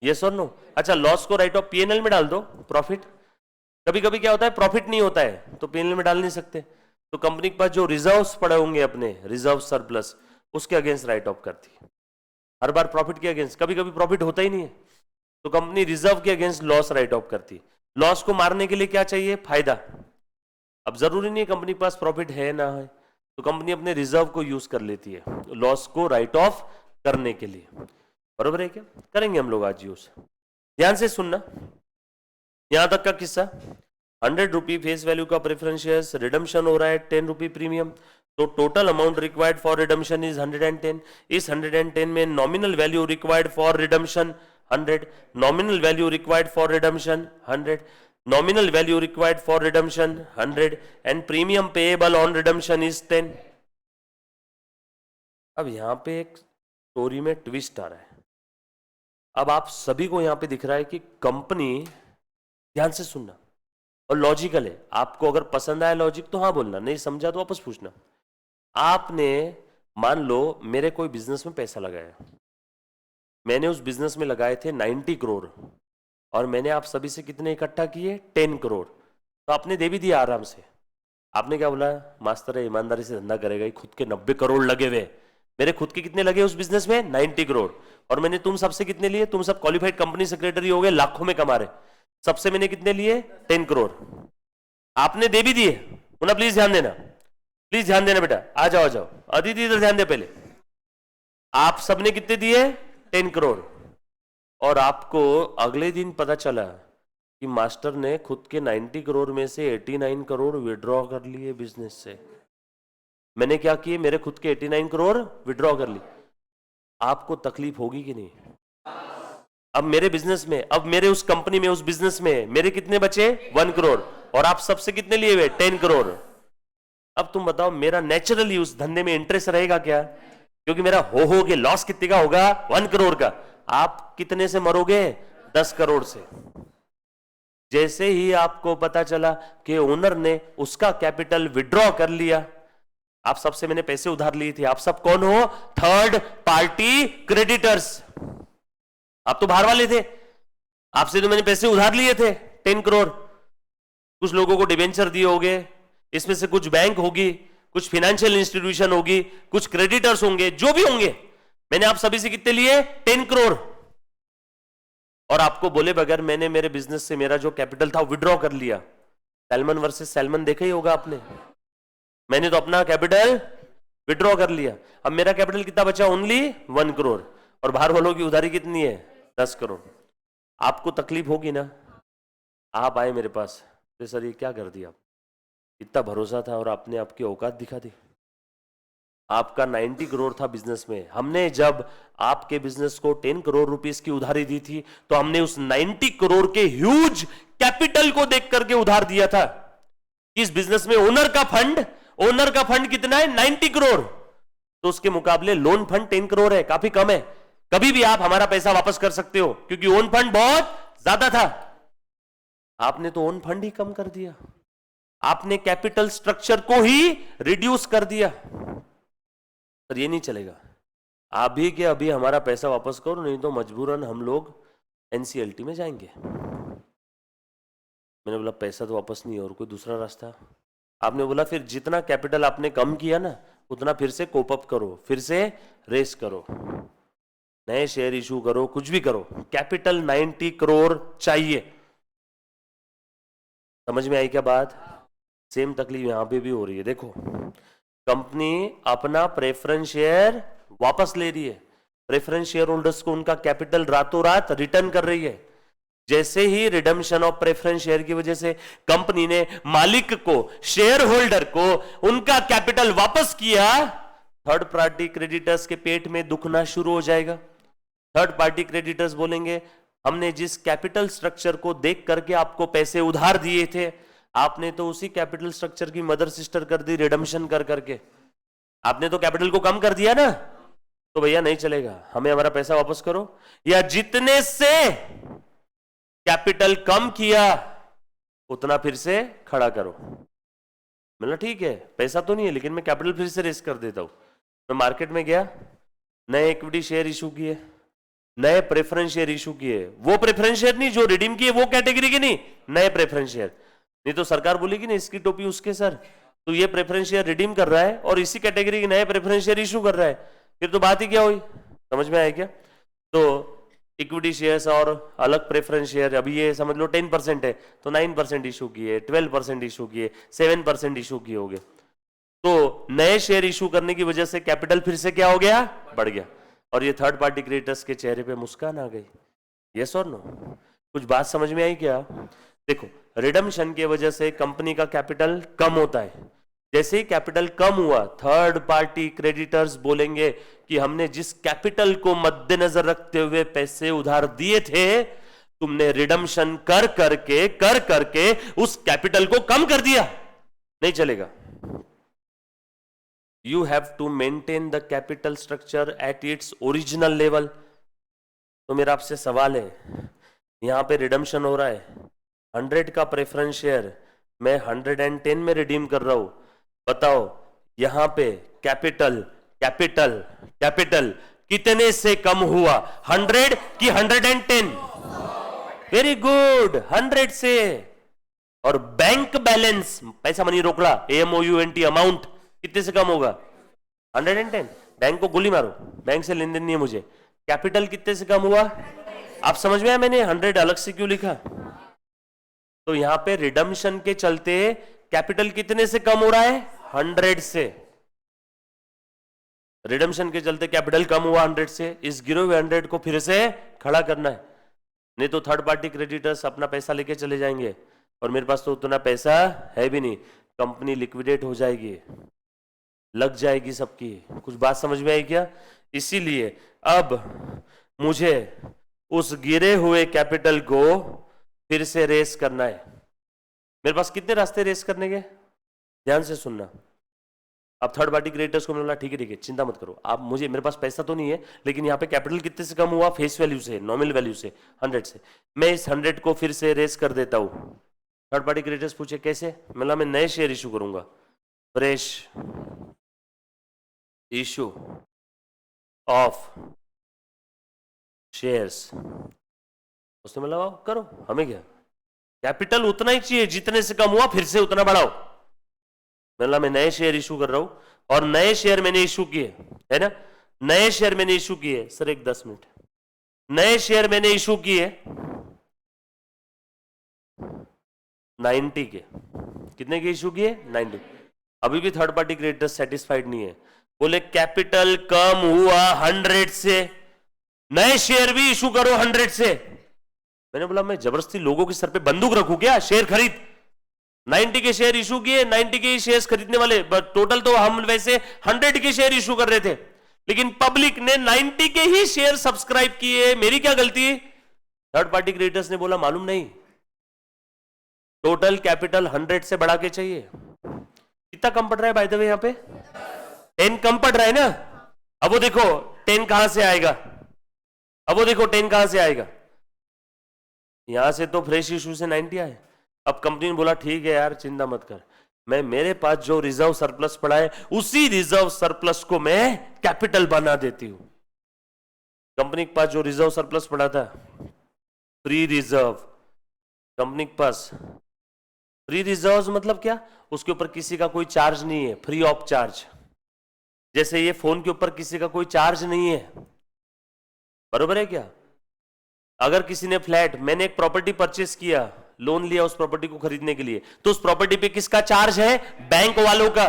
यस और नो? अच्छा लॉस को राइट ऑफ P&L में डाल दो, प्रॉफिट। कभी कभी क्या होता है प्रॉफिट नहीं होता है तो P&L में डाल नहीं सकते, तो कंपनी के पास जो रिजर्व्स पड़े होंगे अपने रिजर्व सरप्लस उसके अगेंस्ट राइट ऑफ करती है। हर बार प्रॉफिट के अगेंस्ट, कभी कभी प्रॉफिट होता ही नहीं है तो कंपनी रिजर्व के अगेंस्ट लॉस राइट ऑफ करती है। लॉस को मारने के लिए क्या चाहिए? फायदा। अब जरूरी नहीं है कंपनी के पास प्रॉफिट है ना है, तो कंपनी अपने रिजर्व को यूज कर लेती है लॉस को राइट ऑफ करने के लिए। बरोबर है क्या? करेंगे हम लोग आज यूज। ध्यान से सुनना, यहां तक का किस्सा। 100 रुपी फेस वैल्यू का प्रेफरेंस शेयर्स, रिडम्पशन हो रहा है 10 रुपी प्रीमियम, तो total amount required for redemption is 110। इस 110 में nominal value required for redemption 100, nominal value required for redemption 100, nominal value required for redemption 100 and premium payable on redemption is 10। अब यहां पे एक स्टोरी में ट्विस्ट आ रहा है। अब आप सभी को यहां पे दिख रहा है कि कंपनी, ध्यान से सुनना और लॉजिकल है, आपको अगर पसंद आया लॉजिक तो हाँ बोलना, नहीं समझा तो वापस पूछना। आपने मान लो मेरे कोई बिजनेस में पैसा लगाया, मैंने उस बिजनेस में लगाए थे 90 करोड़ और मैंने आप सभी से कितने इकट्ठा किए? 10 करोड़। तो आपने दे भी दिया आराम से। आपने क्या बोला? मास्टर है ईमानदारी से धंधा करेगा, खुद के 90 करोड़ लगे हुए। मेरे खुद के कितने लगे उस बिजनेस में? 90 करोड़। और मैंने तुम सबसे कितने लिए? तुम सब क्वालिफाइड कंपनी सेक्रेटरी हो गए, लाखों में कमा रहे, सबसे मैंने कितने लिए? 10 करोड़। आपने दे भी दिए। मुन्ना प्लीज ध्यान देना, प्लीज ध्यान देना बेटा, आ जाओ आ जाओ, अदिति इधर ध्यान दे पहले। आप सबने कितने दिए? 10 करोड़। और आपको अगले दिन पता चला कि मास्टर ने खुद के 90 करोड़ में से 89 करोड़ विड्रॉ कर लिए बिजनेस से। मैंने क्या किए, मेरे खुद के 89 करोड़ विड्रॉ कर ली। आपको तकलीफ होगी कि नहीं? अब मेरे बिजनेस में, अब मेरे उस कंपनी में, उस बिजनेस में मेरे कितने बचे? 1 करोड़, और आप सबसे कितने लिए हुए? 10 करोड़। अब तुम बताओ मेरा नेचुरली उस धंधे में इंटरेस्ट रहेगा क्या? क्योंकि मेरा हो के लॉस कितने का होगा? 1 करोड़ का। आप कितने से मरोगे? 10 करोड़ से। जैसे ही आपको पता चला कि ओनर ने उसका कैपिटल विड्रॉ कर लिया, आप सबसे मैंने पैसे उधार लिए थे, आप सब कौन हो? Third party creditors. आप तो बाहर वाले थे, आपसे तो मैंने पैसे उधार लिए थे 10 करोड़। कुछ लोगों को डिबेंचर दिए होंगे, इसमें से कुछ बैंक होगी, कुछ फाइनेंशियल इंस्टीट्यूशन होगी, कुछ क्रेडिटर्स होंगे, जो भी होंगे। मैंने आप सभी से कितने लिए? 10 करोड़। और आपको बोले बगैर मैंने मेरे बिजनेस से मेरा जो कैपिटल था विड्रॉ कर लिया। सैलमन वर्सेस सैलमन देखा ही होगा आपने। मैंने तो अपना कैपिटल विड्रॉ कर लिया। अब मेरा कैपिटल कितना बचा? ओनली 1 करोड़, और बाहर वालों की उधारी कितनी है? 10 करोड़। आपको तकलीफ होगी ना? आप आए मेरे पास, तो सर ये क्या कर दिया? इतना भरोसा था और आपने आपकी औकात दिखा दी। आपका 90 करोड़ था बिजनेस में, हमने जब आपके बिजनेस को 10 करोड़ रुपीस की उधारी दी थी, तो हमने उस 90 करोड़ के ह्यूज कैपिटल को देख करके उधार दिया था। इस बिजनेस में ओनर का फंड कितना है? 90 करोड़। तो उसके मुकाबले लोन फंड 10 करोड़ है, काफी कम है। कभी भी आप हमारा पैसा वापस कर सकते हो, क्योंकि ओन फंड बहुत ज्यादा था। आपने तो ओन फंड ही कम कर दिया, आपने कैपिटल स्ट्रक्चर को ही रिड्यूस कर दिया। पर ये नहीं चलेगा, अभी के अभी हमारा पैसा वापस करो, नहीं तो मजबूरन हम लोग एनसीएलटी में जाएंगे। मैंने बोला पैसा तो वापस नहीं है, और कोई दूसरा रास्ता? आपने बोला फिर जितना कैपिटल आपने कम किया ना, उतना फिर से कोप अप करो, फिर से रेस करो, नए शेयर इशू करो, कुछ भी करो, कैपिटल 90 करोड़ चाहिए। समझ में आई क्या बात? सेम तकलीफ यहां पे भी हो रही है। देखो, कंपनी अपना प्रेफरेंस शेयर वापस ले रही है, प्रेफरेंस शेयर होल्डर्स को उनका कैपिटल रातों रात रिटर्न कर रही है। जैसे ही रिडम्पशन ऑफ प्रेफरेंस शेयर की वजह से कंपनी ने मालिक को, शेयर होल्डर को उनका कैपिटल वापस किया, थर्ड पार्टी क्रेडिटर्स के पेट में दुखना शुरू हो जाएगा। थर्ड पार्टी क्रेडिटर्स बोलेंगे हमने जिस कैपिटल स्ट्रक्चर को देख करके आपको पैसे उधार दिए थे, आपने तो उसी कैपिटल स्ट्रक्चर की मदर सिस्टर कर दी रिडम्पशन कर करके। आपने तो कैपिटल को कम कर दिया ना, तो भैया नहीं चलेगा, हमें हमारा पैसा वापस करो, या जितने से कैपिटल कम किया उतना फिर से खड़ा करो। मतलब ठीक है, पैसा तो नहीं है, लेकिन मैं कैपिटल फिर से रेस कर देता हूं। मैं मार्केट में गया, नए इक्विटी शेयर इशू किए, नए प्रेफरेंस शेयर इशू किए, वो प्रेफरेंस शेयर नहीं जो रिडीम किए वो कैटेगरी के नहीं, नए प्रेफरेंस शेयर। नहीं तो सरकार बोलेगी ना इसकी टोपी उसके सर, तो ये प्रेफरेंस शेयर रिडीम कर रहा है और इसी कैटेगरी के नए प्रेफरेंस शेयर इशू कर रहा है, फिर तो बात ही क्या हुई? समझ में आया क्या? तो इक्विटी शेयर्स और अलग प्रेफरेंस शेयर, अभी ये समझ लो 10% है, तो 9% इशू किए, 12% इशू किए, 7% इशू किए होंगे। तो नए शेयर इशू करने की वजह से कैपिटल फिर से क्या हो गया? बढ़ गया। और ये थर्ड पार्टी क्रेडिटर्स के चेहरे पे मुस्कान आ गई। यस और नो? कुछ बात समझ में आई क्या? देखो, रिडम्पशन की वजह से कंपनी का कैपिटल कम होता है। जैसे ही कैपिटल कम हुआ, थर्ड पार्टी क्रेडिटर्स बोलेंगे कि हमने जिस कैपिटल को मद्देनजर रखते हुए पैसे उधार दिए थे, तुमने रिडम्पशन कर करके उस कैपिटल को कम कर दिया। नहीं चलेगा। You have to maintain the capital structure at its original level। तो मेरा आपसे सवाल है, यहां पे रिडम्पशन हो रहा है, 100 का प्रेफरेंस शेयर मैं 110 में रिडीम कर रहा हूं, बताओ यहां पे कैपिटल कितने से कम हुआ? 100 कि 110? वेरी गुड, 100 से। और बैंक बैलेंस, पैसा मनी रोकड़ा, AMOUNT अमाउंट कितने से कम होगा? 110। बैंक को गोली मारो, बैंक से लेन देन नहीं है मुझे। कैपिटल कितने से कम हुआ? आप समझ में आया मैंने 100 अलग से क्यों लिखा? तो यहां पे रिडम्पशन के चलते कैपिटल कितने से कम हो रहा है? 100 से। रिडम्पशन के चलते कैपिटल कम हुआ 100 से, इस गिरे हुए 100 को फिर से खड़ा करना है, नहीं तो थर्ड पार्टी क्रेडिटर्स अपना पैसा लेके चले जाएंगे और मेरे पास तो उतना पैसा है भी नहीं, कंपनी लिक्विडेट हो जाएगी। लग जाएगी सबकी। कुछ बात समझ में आई क्या? इसीलिए अब मुझे उस गिरे हुए कैपिटल को फिर से रेस करना है। मेरे पास कितने रास्ते रेस करने के, ध्यान से सुनना। अब थर्ड पार्टी क्रेडिटर्स को बोला ठीक है चिंता मत करो आप, मुझे मेरे पास पैसा तो नहीं है लेकिन यहाँ पे कैपिटल कितने से कम हुआ, फेस वैल्यू से, नॉमिनल वैल्यू से 100 से, मैं इस 100 को फिर से रेस कर देता हूँ। थर्ड पार्टी क्रेडिटर्स पूछे कैसे, मतलब मैं नए शेयर इशू करूंगा, फ्रेश इशू ऑफ शेयर्स। उसने बोला करो, हमें क्या, कैपिटल उतना ही चाहिए जितने से कम हुआ फिर से उतना बढ़ाओ। मतलब मैं नए शेयर इशू कर रहा हूं और नए शेयर मैंने इशू किए, है ना, नए शेयर मैंने इशू किए। सर एक 10 मिनट, नए शेयर मैंने इशू किए 90 के, कितने के इशू किए 90। अभी भी थर्ड पार्टी क्रेडिटर सेटिस्फाइड नहीं है, बोले कैपिटल कम हुआ 100 से, नए शेयर भी इशू करो 100 से। मैंने बोला मैं जबरदस्ती लोगों के सर पे बंदूक रखूं क्या, शेयर खरीद। 90 के शेयर इशू किए, 90 के शेयर खरीदने वाले, टोटल तो हम वैसे 100 के शेयर इशू कर रहे थे, लेकिन पब्लिक ने 90 के ही शेयर सब्सक्राइब किए, मेरी क्या गलती? थर्ड पार्टी क्रेडिटर्स ने बोला मालूम नहीं, टोटल कैपिटल 100 से बढ़ा के चाहिए। कितना कम पड़ रहा है बाय द वे, यहां पे 10 कम पड़ रहा है ना। अब वो देखो 10 कहां से आएगा, अब वो देखो 10 कहां से आएगा, यहां से तो फ्रेश इशू से 90 आए। अब कंपनी ने बोला ठीक है यार चिंता मत कर, मैं मेरे पास जो रिजर्व सरप्लस पड़ा है उसी रिजर्व सरप्लस को मैं कैपिटल बना देती हूं। कंपनी के पास जो रिजर्व सरप्लस पड़ा था, फ्री रिजर्व, कंपनी के पास फ्री रिजर्व मतलब क्या, उसके ऊपर किसी का कोई चार्ज नहीं है, फ्री ऑफ चार्ज। जैसे ये फोन के ऊपर किसी का कोई चार्ज नहीं है, बरोबर है क्या? अगर किसी ने फ्लैट, मैंने एक प्रॉपर्टी परचेस किया, लोन लिया उस प्रॉपर्टी को खरीदने के लिए, तो उस प्रॉपर्टी पे किसका चार्ज है, बैंक वालों का।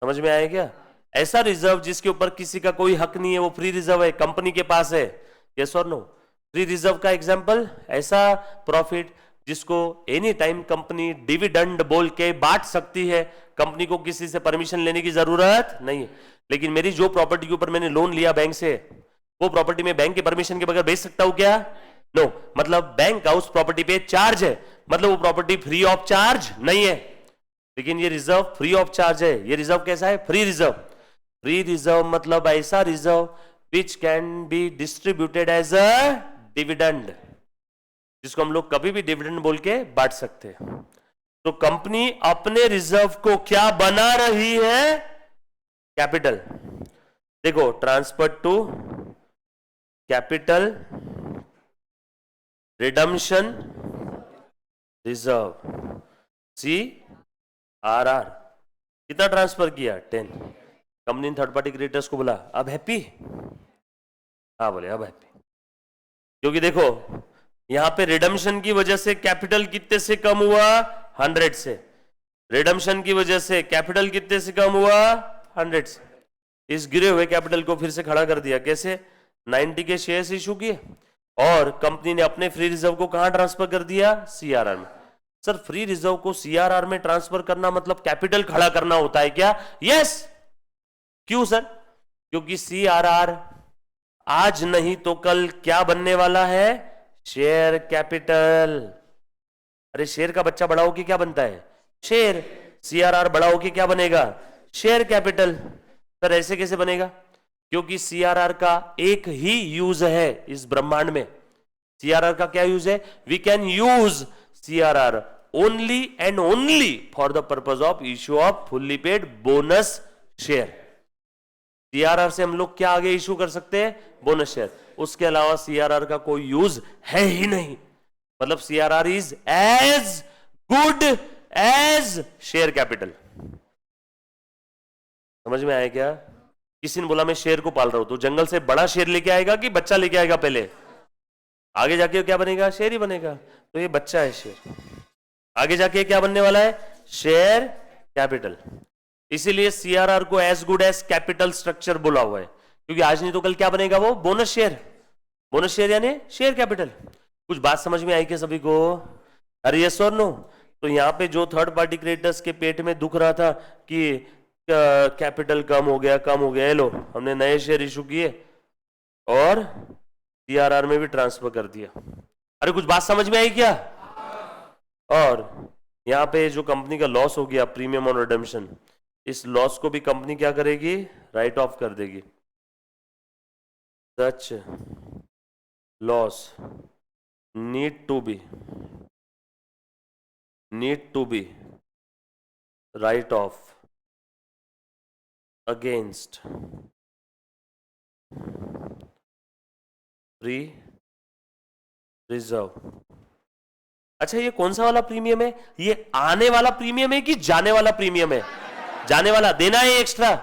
समझ में आया क्या? ऐसा रिजर्व जिसके ऊपर किसी का कोई हक नहीं है, वो फ्री रिजर्व है, कंपनी के पास है। यस और नो? फ्री रिजर्व का एग्जांपल ऐसा प्रॉफिट जिसको एनी टाइम कंपनी डिविडेंड बोल के बांट सकती है, कंपनी को किसी से परमिशन लेने की जरूरत नहीं है। लेकिन मेरी जो प्रॉपर्टी के ऊपर मैंने लोन लिया बैंक से, वो प्रॉपर्टी में बैंक के परमिशन के बगैर बेच सकता हूं क्या? नो, मतलब बैंक का उस प्रॉपर्टी पे चार्ज है, मतलब वो प्रॉपर्टी फ्री ऑफ चार्ज नहीं है। लेकिन ये रिजर्व फ्री ऑफ चार्ज है। ये रिजर्व कैसा है? Free reserve. फ्री रिजर्व मतलब ऐसा reserve which can be distributed as a dividend, जिसको हम लोग कभी भी डिविडेंड बोल के बांट सकते हैं। तो कंपनी अपने रिजर्व को क्या बना रही है? कैपिटल। देखो, transfer to capital redemption reserve, CRR। कितना ट्रांसफर किया? 10। कंपनी ने थर्ड पार्टी क्रेडिटर्स को बोला अब हैप्पी? हाँ बोले अब हैप्पी, क्योंकि देखो यहां पे रिडम्पशन की वजह से कैपिटल कितने से कम हुआ? 100 से। रिडम्पशन की वजह से कैपिटल कितने से कम हुआ? 100 से। इस गिरे हुए कैपिटल को फिर से खड़ा कर दिया। कैसे? 90 के शेयर्स इशू किए और कंपनी ने अपने फ्री रिजर्व को कहां ट्रांसफर कर दिया? CRR में। सर फ्री रिजर्व को CRR में ट्रांसफर करना मतलब कैपिटल खड़ा करना होता है क्या? यस। क्यों सर? क्योंकि CRR आज नहीं तो कल क्या बनने वाला है? Share capital. अरे शेयर का बच्चा बड़ा होके क्या बनता है? शेयर। CRR बड़ा होके क्या बनेगा? Share capital. सर ऐसे कैसे बनेगा? क्योंकि CRR का एक ही यूज है इस ब्रह्मांड में। CRR का क्या यूज है? We can use CRR only and only for the purpose of issue of fully paid bonus share. CRR से हम लोग क्या आगे इशू कर सकते हैं? Bonus share. उसके अलावा CRR का कोई यूज है ही नहीं। मतलब CRR is as good as share capital. समझ में आया क्या? किसी ने बोला मैं शेर को पाल रहा हूं, तो जंगल से बड़ा शेर लेके आएगा कि बच्चा लेके आएगा? पहले आगे जाके क्या बनेगा? शेर ही बनेगा। तो ये बच्चा है शेर, आगे जाके क्या बनने वाला है? Share capital. इसीलिए CRR को as good as capital structure बोला हुआ है, क्योंकि आज नहीं तो कल क्या बनेगा? वो बोनस शेयर। बोनस शेयर यानी शेयर कैपिटल। कुछ बात समझ में आई क्या सभी को? अरे यस और नो? तो यहां पे जो थर्ड पार्टी क्रेडिटर्स के पेट में दुख रहा था कि कैपिटल कम हो गया, ये लो हमने नए शेयर इशू किए और सीआरआर में भी ट्रांसफर कर दिया। अरे कुछ बात समझ में आई क्या? और यहाँ पे जो कंपनी का लॉस हो गया प्रीमियम ऑन रिडेम्पशन, इस लॉस को भी कंपनी क्या करेगी? राइट ऑफ कर देगी। Such loss need to be write off against free reserve. अच्छा ये कौन सा वाला प्रीमियम है? ये आने वाला प्रीमियम है कि जाने वाला प्रीमियम है? जाने वाला देना है एक्स्ट्रा।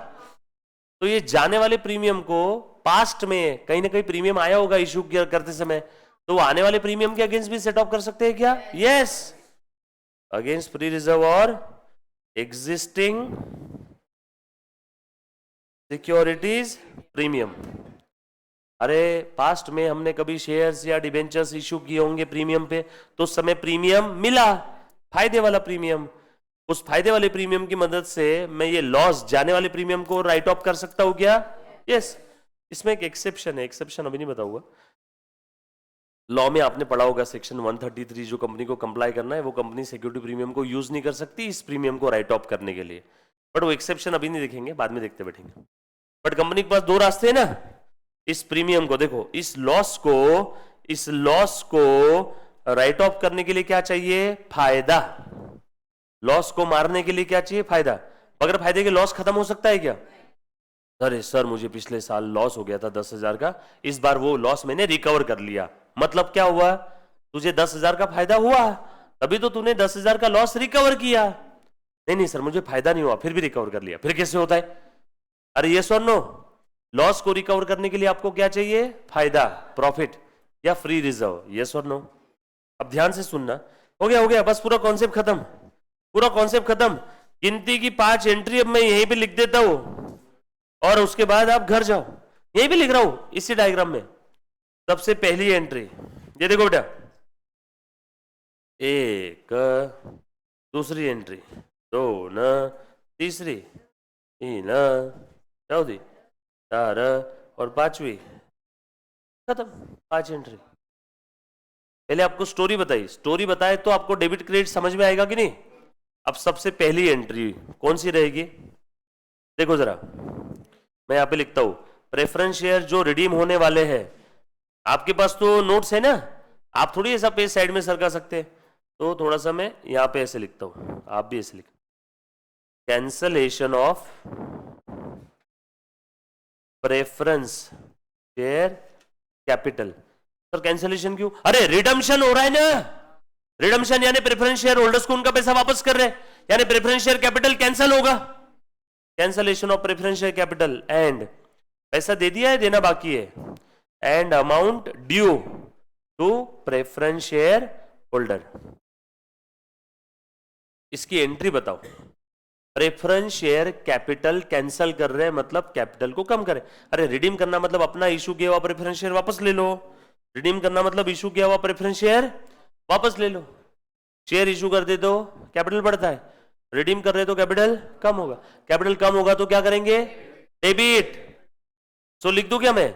तो ये जाने वाले प्रीमियम को पास्ट में कहीं ना कहीं प्रीमियम आया होगा इशू करते समय, तो वो आने वाले प्रीमियम के अगेंस्ट भी सेट ऑफ कर सकते हैं क्या? यस, अगेंस्ट फ्री रिजर्व और एग्जिस्टिंग सिक्योरिटीज प्रीमियम। अरे पास्ट में हमने कभी शेयर्स या डिबेंचर्स इशू किए होंगे प्रीमियम पे, तो उस समय प्रीमियम मिला, फायदे वाला प्रीमियम। उस फायदे वाले प्रीमियम की मदद से मैं ये लॉस जाने वाले प्रीमियम को राइट ऑफ कर सकता हूं क्या? यस। इसमें एक एक्सेप्शन है, एक्सेप्शन अभी नहीं बताऊंगा। लॉ में आपने पढ़ा होगा सेक्शन 133, जो कंपनी को कंप्लाई करना है वो कंपनी सिक्योरिटी प्रीमियम को यूज नहीं कर सकती इस प्रीमियम को राइट ऑफ करने के लिए। बट वो एक्सेप्शन अभी नहीं देखेंगे, बाद में देखते बैठेंगे। बट कंपनी के पास दो रास्ते हैं ना, इस प्रीमियम को देखो, इस लॉस को राइट ऑफ करने के लिए क्या चाहिए? फायदा। लॉस को मारने के लिए क्या चाहिए? फायदा। अगर फायदे के लॉस खत्म हो सकता है क्या? अरे सर मुझे पिछले साल लॉस हो गया था 10,000 का, इस बार वो लॉस मैंने रिकवर कर लिया। मतलब क्या हुआ? तुझे 10,000 का फायदा हुआ, तभी तो तूने 10,000 का लॉस रिकवर किया। नहीं सर मुझे फायदा नहीं हुआ, फिर भी रिकवर कर लिया। फिर कैसे होता है? अरे ये सुनो, लॉस को रिकवर करने के लिए आपको क्या चाहिए? फायदा, प्रॉफिट या फ्री रिजर्व। यस और नो? अब ध्यान से सुनना। हो गया, बस पूरा कॉन्सेप्ट खत्म। गिनती की 5 एंट्री अब मैं यहीं पे लिख देता हूं और उसके बाद आप घर जाओ। यहीं पे लिख रहा हूं इसी डायग्राम में। सबसे पहली एंट्री ये देखो बेटा, 1, दूसरी एंट्री 2, तीसरी 3, चौथी 4 और 5वीं खत्म। 5 एंट्री। पहले आपको स्टोरी बताए तो आपको डेबिट क्रेडिट समझ में आएगा कि नहीं? अब सबसे पहली एंट्री कौन सी रहेगी? देखो जरा, मैं यहां पे लिखता हूं प्रेफरेंस शेयर जो रिडीम होने वाले हैं। आपके पास तो नोट्स है ना, आप थोड़ी ऐसा पेज साइड में सरका सकते हैं, तो थोड़ा सा मैं यहां पे ऐसे लिखता हूं, आप भी ऐसे लिख। Cancellation of preference share capital. Sir cancellation क्यों? अरे रिडम्पशन हो रहा है ना। रिडम्पशन यानी प्रेफरेंस शेयर होल्डर्स को उनका पैसा वापस कर रहे हैं, यानी प्रेफरेंस शेयर कैपिटल कैंसिल होगा। Cancellation of preference share capital and पैसा दे दिया है, देना बाकी है, and amount due to preference share holder. इसकी एंट्री बताओ। प्रेफरेंस शेयर कैपिटल कैंसिल कर रहे हैं मतलब कैपिटल को कम करें। अरे रिडीम करना मतलब अपना इशू किया हुआ प्रेफरेंस शेयर वापस ले लो। रिडीम करना मतलब इशू किया हुआ प्रेफरेंस शेयर वापस ले लो। शेयर इशू कर दे तो कैपिटल बढ़ता है, रिडीम कर रहे तो कैपिटल कम होगा। कैपिटल कम होगा तो क्या करेंगे? डेबिट। सो लिख दूं क्या मैं?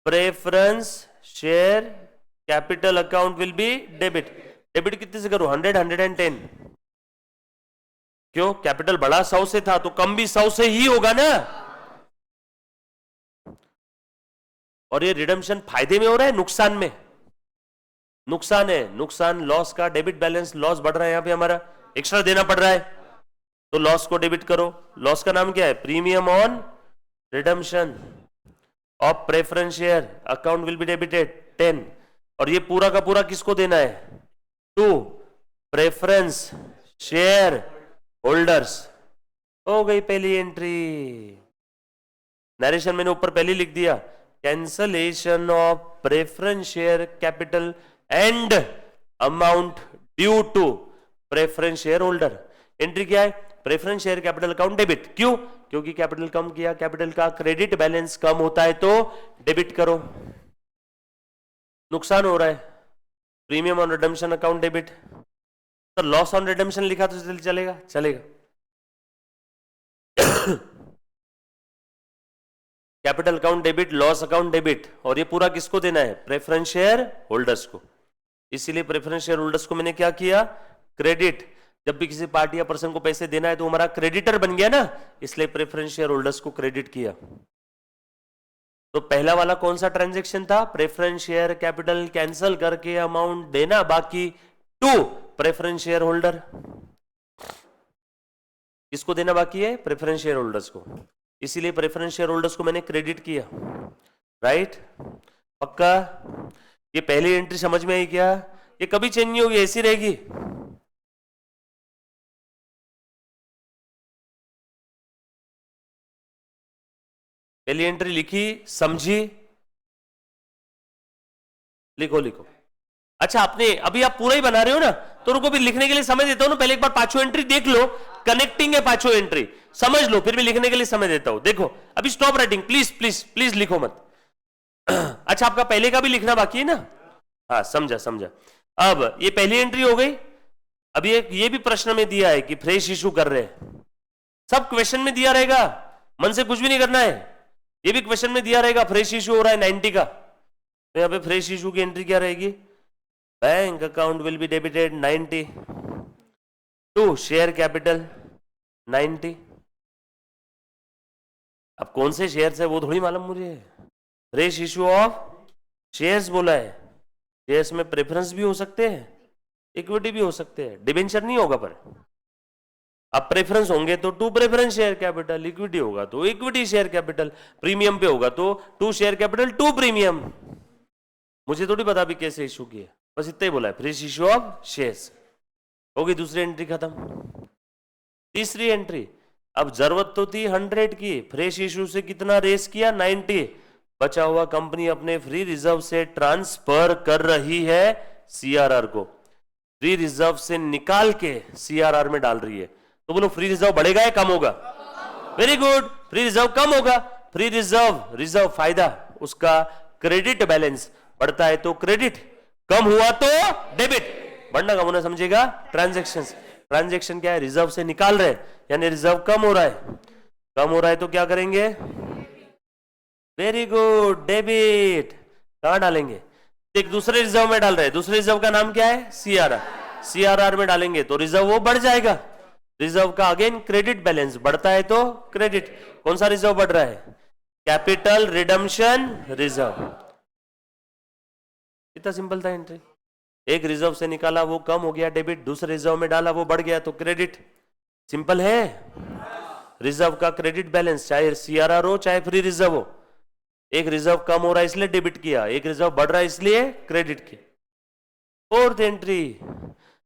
Preference share capital account will B debit. Debit कितने से करूं? 100, 110। क्यों? कैपिटल बड़ा 100 से था तो कम भी 100 से ही होगा ना। और ये रिडम्पशन फायदे में हो रहा है नुकसान में? नुकसान है। नुकसान लॉस का, डेबिट बैलेंस लॉस बढ़ रहा है, यहां पे हमारा एक्स्ट्रा देना पड़ रहा है, तो लॉस को डेबिट करो। लॉस का नाम क्या है? Premium on redemption of preference share account will be debited 10। और ये पूरा का पूरा किसको देना है? To preference share holders. हो गई पहली एंट्री। नरेशन मैंने ऊपर पहले लिख दिया, cancellation of preference share capital and amount due to preference share holder. Entry क्या है? Preference share capital account debit. क्यों? क्योंकि कैपिटल कम किया, कैपिटल का क्रेडिट बैलेंस कम होता है तो डेबिट करो। नुकसान हो रहा है, premium on redemption account debit. तो लॉस ऑन रिडेम्पशन लिखा तो चलेगा? चलेगा। Capital account debit, loss account debit, और ये पूरा किसको देना है? प्रेफरेंस शेयर होल्डर्स को। इसीलिए प्रेफरेंस शेयर होल्डर्स को मैंने क्या किया? क्रेडिट। जब भी किसी पार्टी या पर्सन को पैसे देना है तो हमारा क्रेडिटर बन गया ना, इसलिए प्रेफरेंस शेयर होल्डर्स को क्रेडिट किया। तो पहला वाला कौन सा ट्रांजैक्शन था? प्रेफरेंस शेयर कैपिटल कैंसिल करके अमाउंट देना बाकी टू प्रेफरेंस शेयर होल्डर। किसको देना बाकी है? प्रेफरेंस शेयर होल्डर्स को। इसीलिए प्रेफरेंस शेयर होल्डर्स को मैंने क्रेडिट किया, राइट? पक्का? ये पहली एंट्री समझ में आई क्या? ये कभी चेंज नहीं होगी, ऐसी रहेगी। पहली एंट्री लिखी, समझी? लिखो लिखो। अच्छा, आपने अभी आप पूरा ही बना रहे हो ना, तो रुको भी लिखने के लिए समय देता हूं ना। पहले एक बार पांचों एंट्री देख लो, कनेक्टिंग है पांचों एंट्री, समझ लो, फिर भी लिखने के लिए समय देता हूं। देखो अभी stop writing, please please please लिखो मत। अच्छा, आपका पहले का भी लिखना बाकी है ना? हाँ, समझा समझा। अब ये पहली एंट्री हो गई। अब ये भी प्रश्न में दिया है कि फ्रेश इशू कर रहे हैं, सब क्वेश्चन में दिया रहेगा, मन से कुछ भी नहीं करना है। ये भी क्वेश्चन में दिया रहेगा, फ्रेश इशू हो रहा है 90 का, तो यहां पे फ्रेश इशू की एंट्री क्या रहेगी? Bank account will be debited 90 to share capital 90। अब कौन से शेयर्स है वो थोड़ी मालूम मुझे। फ्रेश इशू ऑफ शेयर्स बोला है, शेयर्स में प्रेफरेंस भी हो सकते हैं, इक्विटी भी हो सकते हैं, डिबेंचर नहीं होगा। पर अब प्रेफरेंस होंगे तो to preference share capital, equity होगा तो इक्विटी शेयर कैपिटल, प्रीमियम पे होगा तो to share capital to premium. मुझे थोड़ी पता भी कैसे इशू किया, बस इतना ही बोला है, फ्रेश इशू ऑफ शेयर्स। होगी दूसरी एंट्री खत्म। तीसरी एंट्री, अब जरूरत तो थी 100 की, फ्रेश इशू से कितना रेस किया? 90। बचा हुआ कंपनी अपने फ्री रिजर्व से ट्रांसफर कर रही है सीआरआर को, फ्री रिजर्व से निकाल के सीआरआर में डाल रही है। तो बोलो फ्री रिजर्व बढ़ेगा या कम होगा? वेरी गुड, फ्री रिजर्व कम होगा। फ्री रिजर्व फायदा, उसका क्रेडिट बैलेंस बढ़ता है तो क्रेडिट, कम हुआ तो डेबिट। बढ़ना कम होना समझेगा? ट्रांजैक्शन क्या है? रिजर्व से निकाल रहे, यानी रिजर्व कम हो रहा है। कम हो रहा है तो क्या करेंगे? Very good, debit. कहां डालेंगे? एक दूसरे रिजर्व में डाल रहे हैं, दूसरे रिजर्व का नाम क्या है? सीआरआर। सीआरआर में डालेंगे तो रिजर्व वो बढ़ जाएगा। रिजर्व का अगेन क्रेडिट बैलेंस बढ़ता है तो क्रेडिट। कौन सा रिजर्व बढ़ रहा है? Capital redemption reserve. इतना सिंपल था एंट्री। एक रिजर्व से निकाला वो कम हो गया डेबिट, दूसरे रिजर्व में डाला वो बढ़ गया तो क्रेडिट। सिंपल है। रिजर्व का क्रेडिट बैलेंस, चाहे सीआरआर हो चाहे फ्री रिजर्व हो, एक रिजर्व कम हो रहा है इसलिए डेबिट किया, एक रिजर्व बढ़ रहा है इसलिए क्रेडिट किया। फोर्थ एंट्री,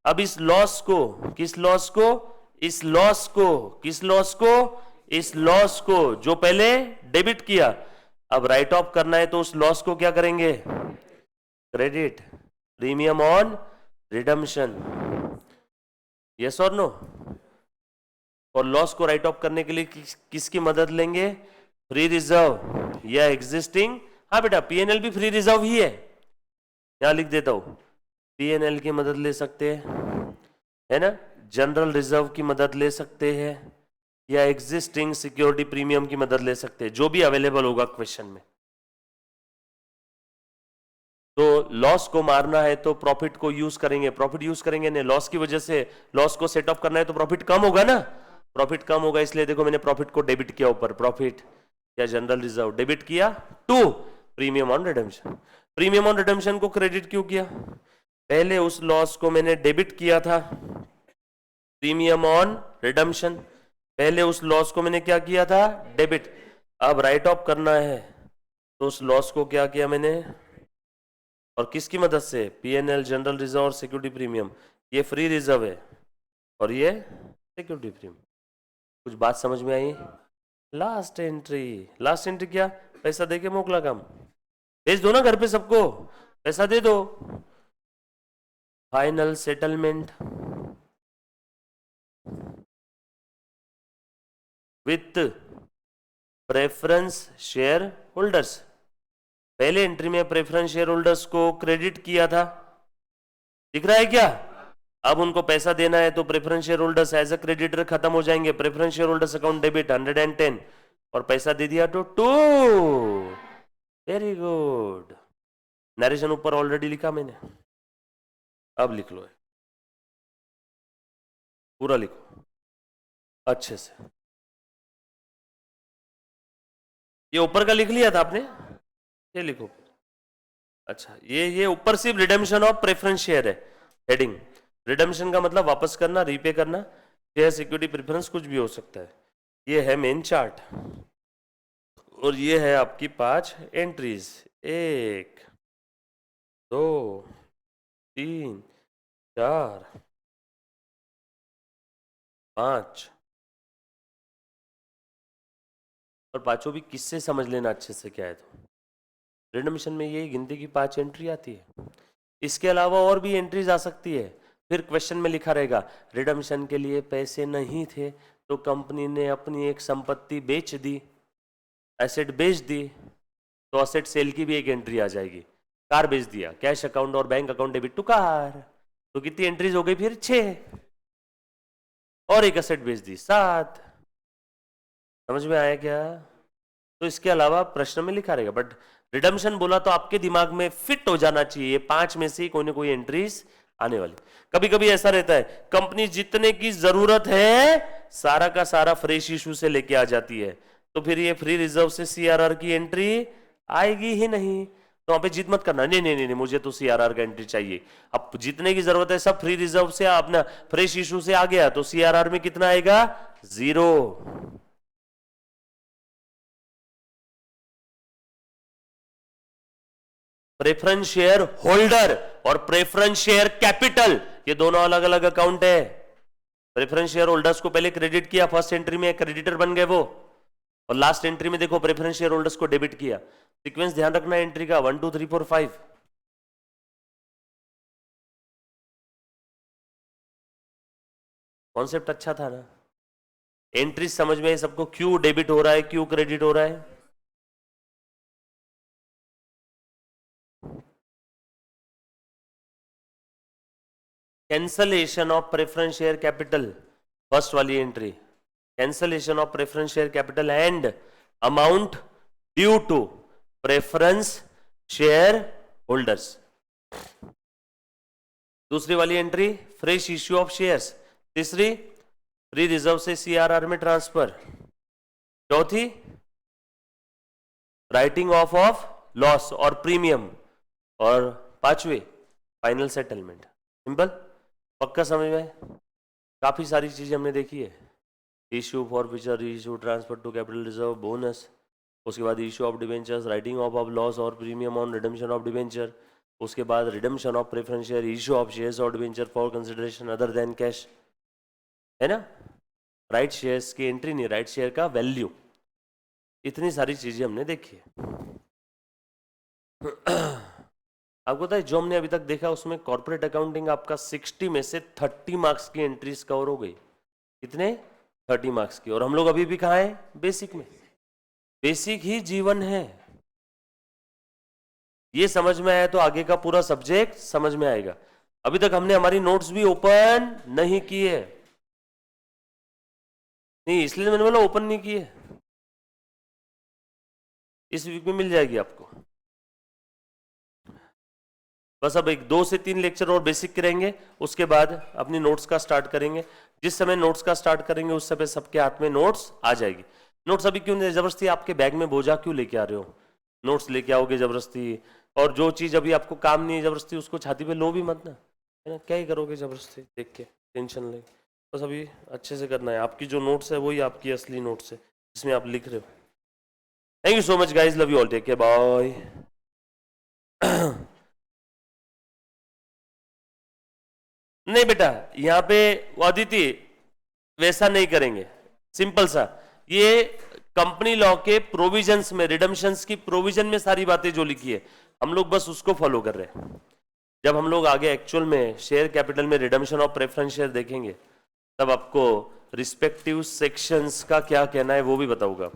अब इस लॉस को, किस लॉस को? इस लॉस को, किस लॉस को? इस लॉस को जो पहले डेबिट किया, अब राइट ऑफ करना है तो उस लॉस को क्या करेंगे? Credit, premium on redemption. Yes और नो? और लॉस को राइट ऑफ करने के लिए किसकी मदद लेंगे? फ्री रिजर्व या एग्जिस्टिंग। हाँ बेटा, पीएनएल भी फ्री रिजर्व ही है, यहां लिख देता हूं, पीएनएल की मदद ले सकते हैं, है ना? जनरल रिजर्व की मदद ले सकते हैं या एग्जिस्टिंग सिक्योरिटी प्रीमियम की मदद ले सकते हैं, जो भी अवेलेबल होगा क्वेश्चन में। तो लॉस को मारना है तो प्रॉफिट को यूज करेंगे, प्रॉफिट यूज करेंगे नहीं, लॉस की वजह से लॉस को सेट ऑफ करना है तो प्रॉफिट कम होगा ना। प्रॉफिट कम होगा इसलिए देखो मैंने प्रॉफिट को डेबिट किया, ऊपर प्रॉफिट या जनरल रिजर्व डेबिट किया to premium on redemption. Premium on redemption को क्रेडिट क्यों किया? पहले उस लॉस को मैंने डेबिट किया था, प्रीमियम ऑन रिडम्पशन, पहले उस लॉस को मैंने क्या किया था? डेबिट। अब राइट ऑफ करना है तो उस लॉस को क्या किया मैंने, और किसकी मदद से? पीएनएल, जनरल रिजर्व और सिक्योरिटी प्रीमियम। ये फ्री रिजर्व है और ये सिक्योरिटी प्रीमियम। कुछ बात समझ में आई? लास्ट एंट्री, लास्ट एंट्री क्या? पैसा देके मोकला काम, भेज दो ना घर पे सबको, पैसा दे दो। Final settlement with preference share holders. पहले एंट्री में प्रेफरेंस शेयर होल्डर्स को क्रेडिट किया था, दिख रहा है क्या? अब उनको पैसा देना है तो preference share holders as a creditor खत्म हो जाएंगे। Preference share holders account debit 110 और पैसा दे दिया तो 2। Very good. नरेशन ऊपर ऑलरेडी लिखा मैंने, अब लिख लो, पूरा लिखो अच्छे से। ये ऊपर का लिख लिया था आपने, ये लिखो। अच्छा, ये ऊपर सिर्फ रिडेम्पशन ऑफ प्रेफरेंस शेयर है, हेडिंग। रिडेम्पशन का मतलब वापस करना, रीपे करना, शेयर सिक्योरिटी प्रेफरेंस कुछ भी हो सकता है। ये है मेन चार्ट, और ये है आपकी 5 एंट्रीज, 1 2 3 4 5, और पांचों भी किससे समझ लेना अच्छे से क्या है। तो रिडेम्पशन में ये गिनती की 5 एंट्री आती है। इसके अलावा और भी एंट्रीज आ सकती है। फिर क्वेश्चन में लिखा रहेगा रिडेम्पशन के लिए पैसे नहीं थे तो कंपनी ने अपनी एक संपत्ति बेच दी, एसेट बेच दी, तो एसेट सेल की भी एक एंट्री आ जाएगी। कार बेच दिया, कैश अकाउंट और bank account debit to car, तो कितनी एंट्रीज हो गई फिर 6, और एक एसेट बेच दी 7। समझ में आया क्या? तो इसके अलावा प्रश्न में लिखा रहेगा, बट रिडम्पशन बोला तो आपके दिमाग में फिट हो जाना चाहिए 5 में से कोई ना कोई एंट्रीज आने वाली। कभी कभी ऐसा रहता है कंपनी जितने की जरूरत है सारा का सारा फ्रेश इशू से लेके आ जाती है, तो फिर ये फ्री रिजर्व से सीआरआर की एंट्री आएगी ही नहीं। तो वहां पे जिद मत करना, नहीं नहीं नहीं मुझे तो सीआरआर का एंट्री चाहिए। अब जितने की जरूरत है सब फ्री रिजर्व से अपना फ्रेश इशू से आ गया, तो सीआरआर में कितना आएगा? 0। प्रेफरेंस शेयर होल्डर और प्रेफरेंस शेयर कैपिटल, ये दोनों अलग अलग अकाउंट है। प्रेफरेंस शेयर होल्डर्स को पहले क्रेडिट किया, फर्स्ट एंट्री में क्रेडिटर बन गए वो, और लास्ट एंट्री में देखो प्रेफरेंस शेयर होल्डर्स को डेबिट किया। सीक्वेंस ध्यान रखना एंट्री का 1 2 3 4 5। कॉन्सेप्ट अच्छा था ना? एंट्री समझ में सबको, क्यों डेबिट हो रहा है, क्यों क्रेडिट हो रहा है। Cancellation of preference share capital, first वाली entry, cancellation of preference share capital and amount due to preference share holders. दूसरी वाली entry fresh issue of shares. तीसरी फ्री रिजर्व से सीआरआर में ट्रांसफर। चौथी राइटिंग ऑफ लॉस और premium. और पांचवी फाइनल सेटलमेंट। सिंपल, पक्का समझ में? काफी सारी चीजें हमने देखी है। Issue forfeiture, issue transfer to capital reserve, bonus, उसके बाद issue of debentures, writing off loss और premium on redemption of debenture, उसके बाद redemption of preference share, issue of shares और debenture for consideration other than cash, है ना? Right shares की entry नहीं, राइट शेयर का वैल्यू। इतनी सारी चीजें हमने देखी है। आपको पता है जो हमने अभी तक देखा उसमें कॉर्पोरेट अकाउंटिंग आपका 60 में से 30 मार्क्स की एंट्रीज कवर हो गई। कितने? 30 मार्क्स की। और हम लोग अभी भी कहाँ हैं? बेसिक में। बेसिक ही जीवन है। ये समझ में आया तो आगे का पूरा सब्जेक्ट समझ में आएगा। अभी तक हमने हमारी नोट्स भी ओपन नहीं किए, नहीं इसलिए मैंने बोला ओपन नहीं किए। इस वीक में मिल जाएगी आपको। बस अब एक 2 से 3 लेक्चर और बेसिक के रहेंगे, उसके बाद अपनी नोट्स का स्टार्ट करेंगे। जिस समय नोट्स का स्टार्ट करेंगे उस समय सबके हाथ में नोट्स आ जाएगी। नोट्स अभी क्यों नहीं? जबरदस्ती आपके बैग में बोझा क्यों लेके आ रहे हो? नोट्स लेके आओगे जबरदस्ती, और जो चीज अभी आपको काम नहीं है जबरदस्ती उसको छाती पे लो भी मत ना, है ना? क्या ही करोगे जबरदस्ती देख के, टेंशन ले। बस अभी अच्छे से करना है। आपकी जो नोट्स है वही आपकी असली नोट्स है जिसमें आप लिख रहे हो। Thank you so much guys, love you all, take care, bye. नहीं बेटा, यहाँ पे अदिति वैसा नहीं करेंगे। सिंपल सा, ये कंपनी लॉ के प्रोविजंस में, रिडम्पशंस की प्रोविजन में सारी बातें जो लिखी है हम लोग बस उसको फॉलो कर रहे हैं। जब हम लोग आगे एक्चुअल में शेयर कैपिटल में रिडम्पशन ऑफ प्रेफरेंस शेयर देखेंगे तब आपको रिस्पेक्टिव सेक्शंस का क्या कहना है वो भी बताऊंगा।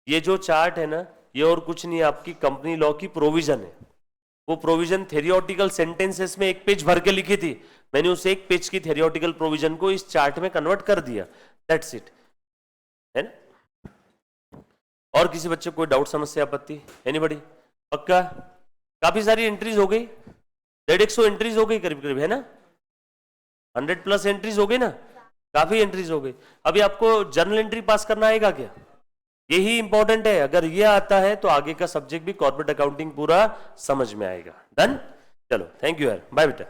ये जो चार्ट है ना, ये और कुछ नहीं, आपकी कंपनी लॉ की प्रोविजन है। वो प्रोविजन थेरियोटिकल सेंटेंसेस में एक पेज भर के लिखी थी, मैंने उस एक पेज की थेरियोटिकल प्रोविजन को इस चार्ट में कन्वर्ट कर दिया, दैट्स इट, है ना? और किसी बच्चे को कोई डाउट, समस्या, आपत्ति? एनीबॉडी? पक्का? काफी सारी एंट्रीज हो गई, 150 एंट्रीज हो गई करीब करीब, है ना? 100+ एंट्रीज हो गई ना, काफी एंट्रीज हो गई। अभी आपको जर्नल एंट्री पास करना आएगा क्या? यही इंपॉर्टेंट है, अगर ये आता है तो आगे का सब्जेक्ट भी कॉर्पोरेट अकाउंटिंग पूरा समझ में आएगा। डन? चलो, थैंक यू यार, बाय बेटा।